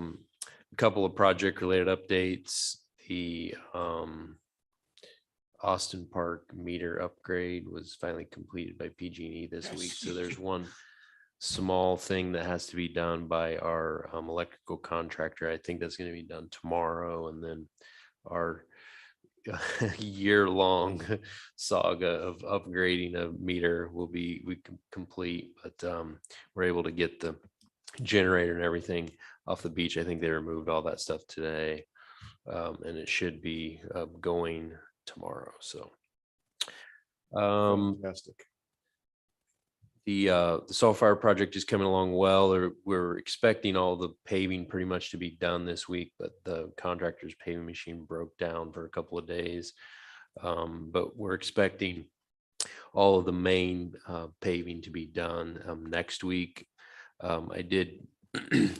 couple of project related updates. The Austin Park meter upgrade was finally completed by PG&E this week. So there's one small thing that has to be done by our electrical contractor. I think that's going to be done tomorrow, and then our year-long saga of upgrading a meter will be complete. But we're able to get the generator and everything off the beach. I think they removed all that stuff today, and it should be going tomorrow. So Fantastic. the Soulfire project is coming along well. We're expecting all the paving pretty much to be done this week, but the contractor's paving machine broke down for a couple of days. But we're expecting all of the main paving to be done next week. I did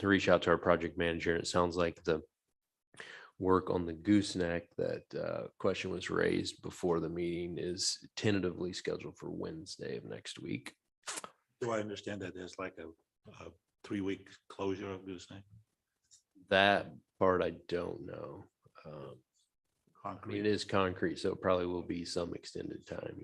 reach out to our project manager, and it sounds like the work on the gooseneck that question was raised before the meeting is tentatively scheduled for Wednesday of next week. Do I understand that there's like a 3-week closure of gooseneck? That part I don't know. I mean, Concrete. it is concrete, so it probably will be some extended time.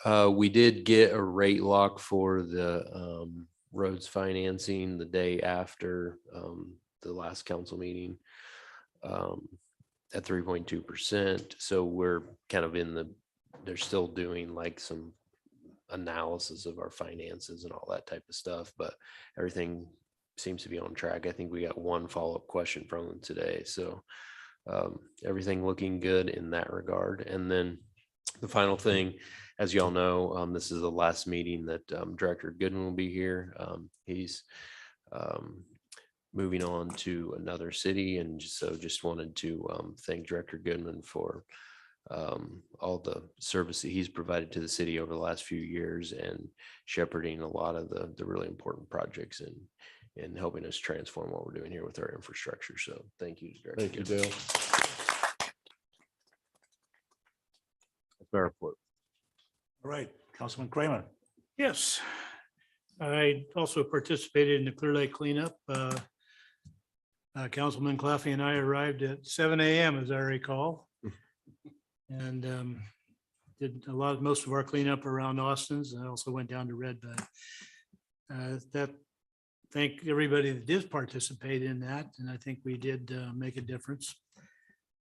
Yeah. We did get a rate lock for the roads financing the day after the last council meeting at 3.2%. So we're kind of they're still doing like some analysis of our finances and all that type of stuff, but everything seems to be on track. I think we got one follow-up question from them today. So everything looking good in that regard. And then the final thing, as y'all know, this is the last meeting that Director Goodman will be here. He's moving on to another city, and so just wanted to thank Director Goodman for all the service that he's provided to the city over the last few years and shepherding a lot of the really important projects and helping us transform what we're doing here with our infrastructure. So thank you, Director Thank you, Goodman. Dale. That's my report. All right, Councilman Kramer. Yes. I also participated in the Clearlake cleanup. Councilman Claffey and I arrived at 7 a.m. as I recall. And did most of our cleanup around Austin's. I also went down to Red Bud. Thank everybody that did participate in that. And I think we did make a difference.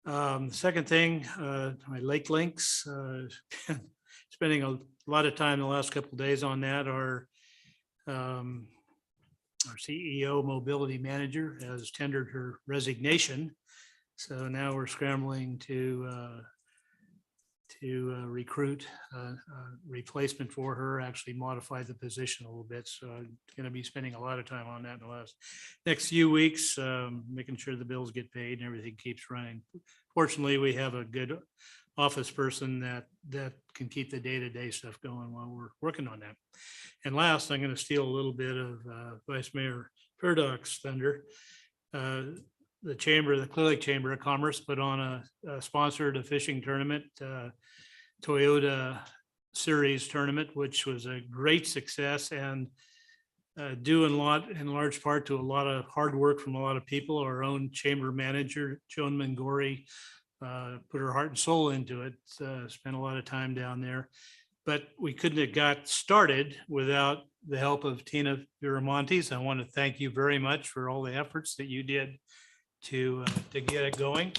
The second thing, my lake links, spending a lot of time the last couple of days on that. Our CEO mobility manager has tendered her resignation. So now we're scrambling to recruit a replacement for her, actually modify the position a little bit. So I'm going to be spending a lot of time on that in the next few weeks, making sure the bills get paid and everything keeps running. Fortunately, we have a good office person that can keep the day-to-day stuff going while we're working on that. And last, I'm going to steal a little bit of Vice Mayor Purdoc's thunder. The Clearlake Chamber of Commerce put on sponsored a fishing tournament, Toyota Series tournament, which was a great success and due in large part to a lot of hard work from a lot of people. Our own chamber manager, Joan Mangori, put her heart and soul into it, spent a lot of time down there. But we couldn't have got started without the help of Tina Viramontes. I want to thank you very much for all the efforts that you did to get it going.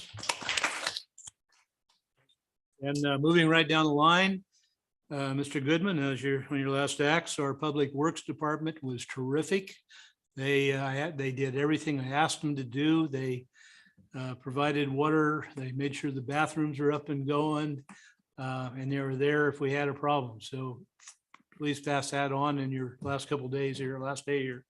And moving right down the line, Mr. Goodman, on your last acts, our Public Works Department was terrific. They did everything I asked them to do. They provided water. They made sure the bathrooms are up and going, and they were there if we had a problem. So please pass that on in your last couple of days here, last day here.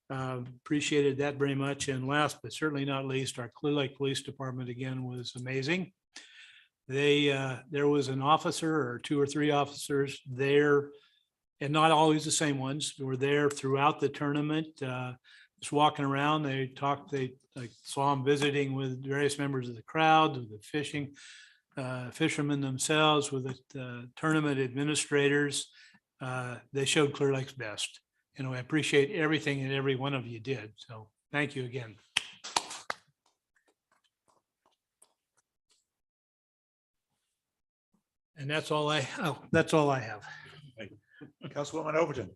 Appreciated that very much. And last but certainly not least, our Clearlake Police Department again was amazing. There was an officer or two or three officers there, and not always the same ones, were there throughout the tournament. Just walking around, they saw them visiting with various members of the crowd, with the fishermen themselves, with the tournament administrators. They showed Clearlake's best. I appreciate everything that every one of you did. So thank you again. And that's all I have. Councilwoman Overton.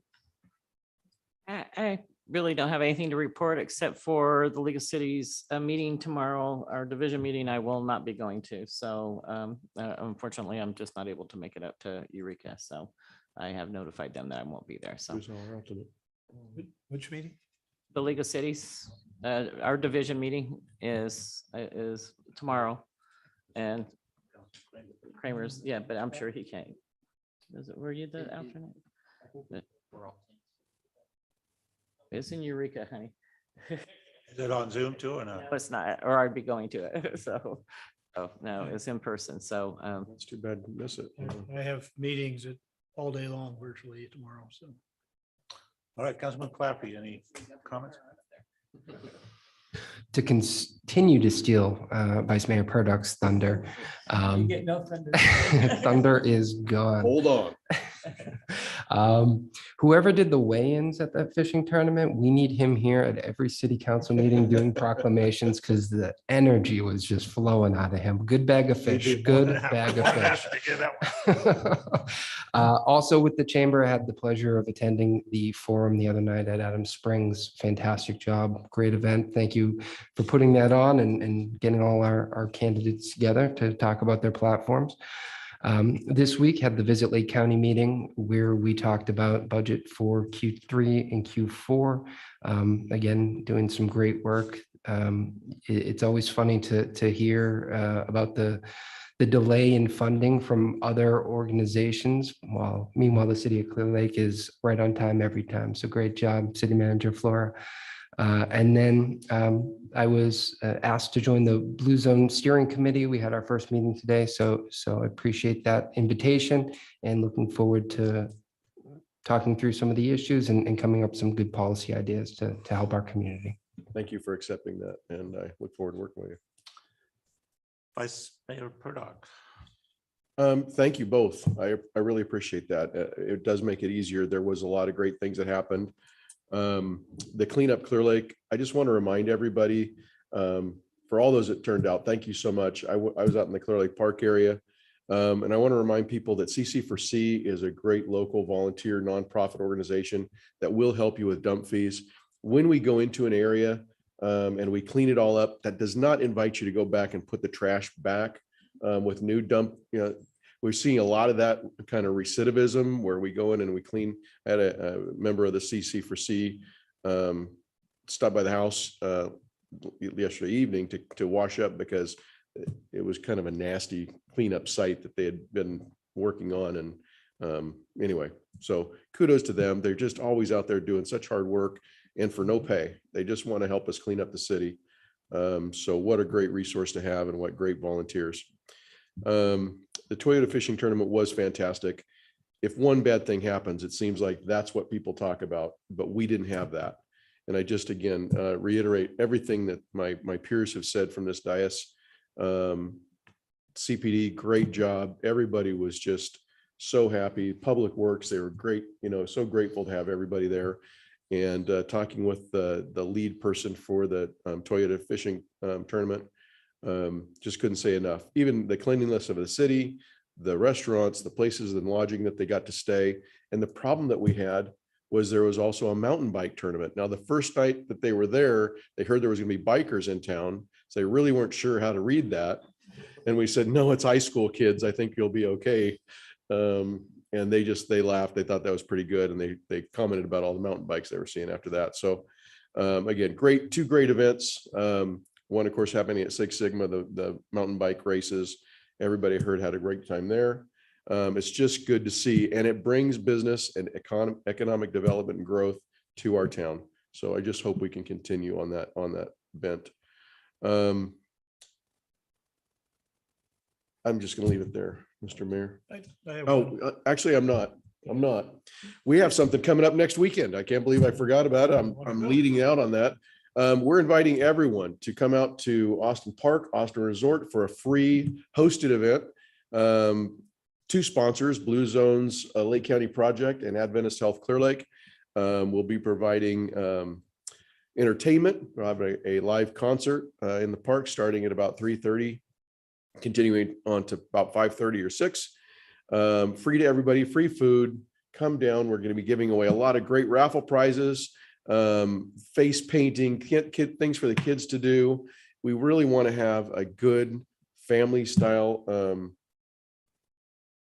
I really don't have anything to report except for the League of Cities meeting tomorrow, our division meeting. I will not be going to. So unfortunately, I'm just not able to make it up to Eureka. So I have notified them that I won't be there. So Which meeting? the League of Cities, our division meeting is tomorrow, and Kramer's, yeah, but I'm sure he can't. Were you the alternate? It's in Eureka, honey. Is it on Zoom too or not? No, it's not, or I'd be going to it. So, oh, no, it's in person. So, That's too bad to miss it. I have meetings all day long virtually tomorrow. So All right, Councilman Claffey, any comments? To continue to steal Vice Mayor Purdoc's thunder. You get no thunder. Thunder is gone. Hold on. Whoever did the weigh-ins at that fishing tournament, we need him here at every city council meeting doing proclamations because the energy was just flowing out of him. Good bag of fish, good bag of fish. Also with the chamber, I had the pleasure of attending the forum the other night at Adams Springs. Fantastic job, great event. Thank you for putting that on and getting all our candidates together to talk about their platforms. This week had the Visit Lake County meeting where we talked about budget for Q3 and Q4. Again, doing some great work. It's always funny to hear about the delay in funding from other organizations. Meanwhile, the city of Clear Lake is right on time every time. So great job, City Manager Flora. And then I was asked to join the Blue Zone Steering Committee. We had our first meeting today, so I appreciate that invitation and looking forward to talking through some of the issues and coming up with some good policy ideas to help our community. Thank you for accepting that, and I look forward to working with you. Vice Mayor Purdock. Thank you both. I really appreciate that. It does make it easier. There was a lot of great things that happened. The cleanup Clear Lake, I just want to remind everybody, for all those that turned out, thank you so much. I was out in the Clear Lake Park area. And I want to remind people that CC4C is a great local volunteer nonprofit organization that will help you with dump fees. When we go into an area and we clean it all up, that does not invite you to go back and put the trash back with new dump. We're seeing a lot of that kind of recidivism where we go in and we clean. I had a member of the CC4C stop by the house yesterday evening to wash up because it was kind of a nasty cleanup site that they had been working on. And anyway, so kudos to them. They're just always out there doing such hard work and for no pay. They just want to help us clean up the city. So what a great resource to have and what great volunteers. The Toyota fishing tournament was fantastic. If one bad thing happens, it seems like that's what people talk about, but we didn't have that. And I just, again, reiterate everything that my peers have said from this dais. CPD, great job. Everybody was just so happy. Public Works, they were great, so grateful to have everybody there. And talking with the lead person for the Toyota fishing tournament, just couldn't say enough. Even the cleanliness of the city, the restaurants, the places and lodging that they got to stay. And the problem that we had was there was also a mountain bike tournament. Now, the first night that they were there, they heard there was going to be bikers in town. So they really weren't sure how to read that. And we said, no, it's high school kids. I think you'll be okay. And they laughed. They thought that was pretty good. And they commented about all the mountain bikes they were seeing after that. So again, two great events. One, of course, happening at Six Sigma, the mountain bike races. Everybody heard had a great time there. It's just good to see, and it brings business and economic development and growth to our town. So I just hope we can continue on that bent. I'm just going to leave it there, Mr. Mayor. Actually, I'm not. We have something coming up next weekend. I can't believe I forgot about it. I'm leading out on that. We're inviting everyone to come out to Austin Park, Austin Resort for a free hosted event. Two sponsors, Blue Zones Lake County Project and Adventist Health Clear Lake, will be providing entertainment. We'll have a live concert in the park starting at about 3:30, continuing on to about 5:30 or 6. Free to everybody, free food. Come down. We're going to be giving away a lot of great raffle prizes, face painting, things for the kids to do. We really want to have a good family style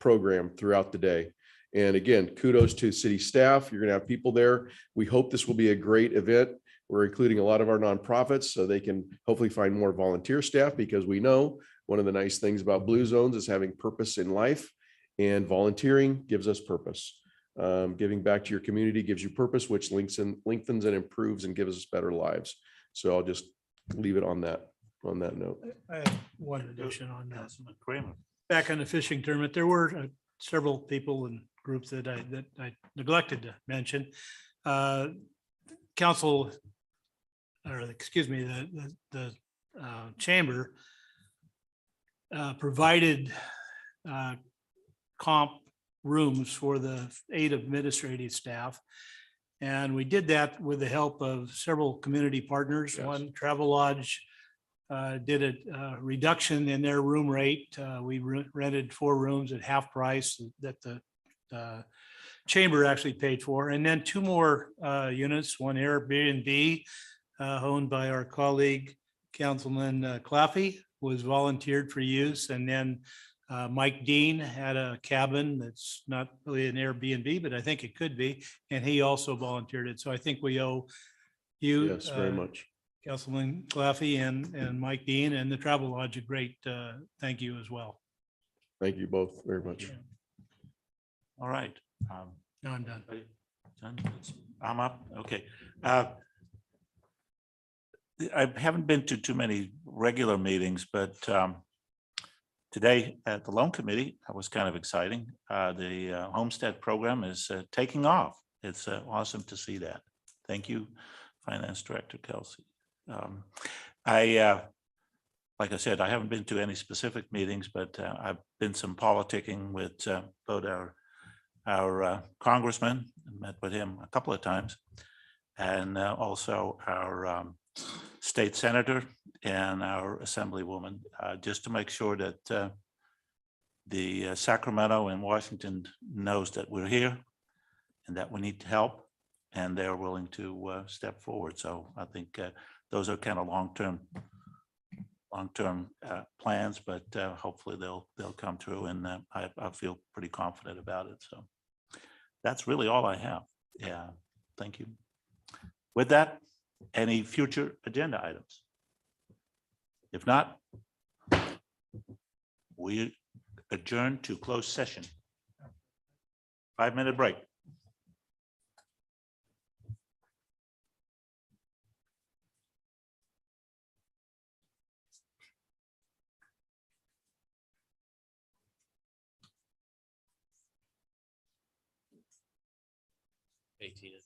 program throughout the day. And again, kudos to city staff. You're going to have people there. We hope this will be a great event. We're including a lot of our nonprofits so they can hopefully find more volunteer staff, because we know one of the nice things about Blue Zones is having purpose in life, and volunteering gives us purpose. Giving back to your community gives you purpose, which lengthens and improves and gives us better lives. So I'll just leave it on that note. I have one addition on that. Councilman Kramer. Back on the fishing tournament, there were several people and groups that I neglected to mention. Council, or excuse me, the chamber provided comp rooms for the 8 administrative staff. And we did that with the help of several community partners. Yes. One, Travelodge, did a reduction in their room rate. We rented 4 rooms at half price that the chamber actually paid for. And then 2 more units, one Airbnb owned by our colleague, Councilman Claffey, was volunteered for use. And then Mike Dean had a cabin that's not really an Airbnb, but I think it could be, and he also volunteered it. So I think we owe you. Yes, very much. Councilman Claffey and Mike Dean and the Travel Lodge, a great thank you as well. Thank you both very much. All right. No, I'm done. Done? I'm up. Okay. I haven't been to too many regular meetings, but today at the loan committee, that was kind of exciting. The homestead program is taking off. It's awesome to see that. Thank you, Finance Director Kelsey. Like I said, I haven't been to any specific meetings, but I've been some politicking with both our congressman, met with him a couple of times, and also our state senator and our assemblywoman, just to make sure that the Sacramento and Washington knows that we're here and that we need help, and they're willing to step forward. So I think those are kind of long-term plans, but hopefully they'll come through, and I feel pretty confident about it. So that's really all I have. Yeah, thank you. With that, any future agenda items? If not, we adjourn to closed session. 5-minute break. Hey, Tina.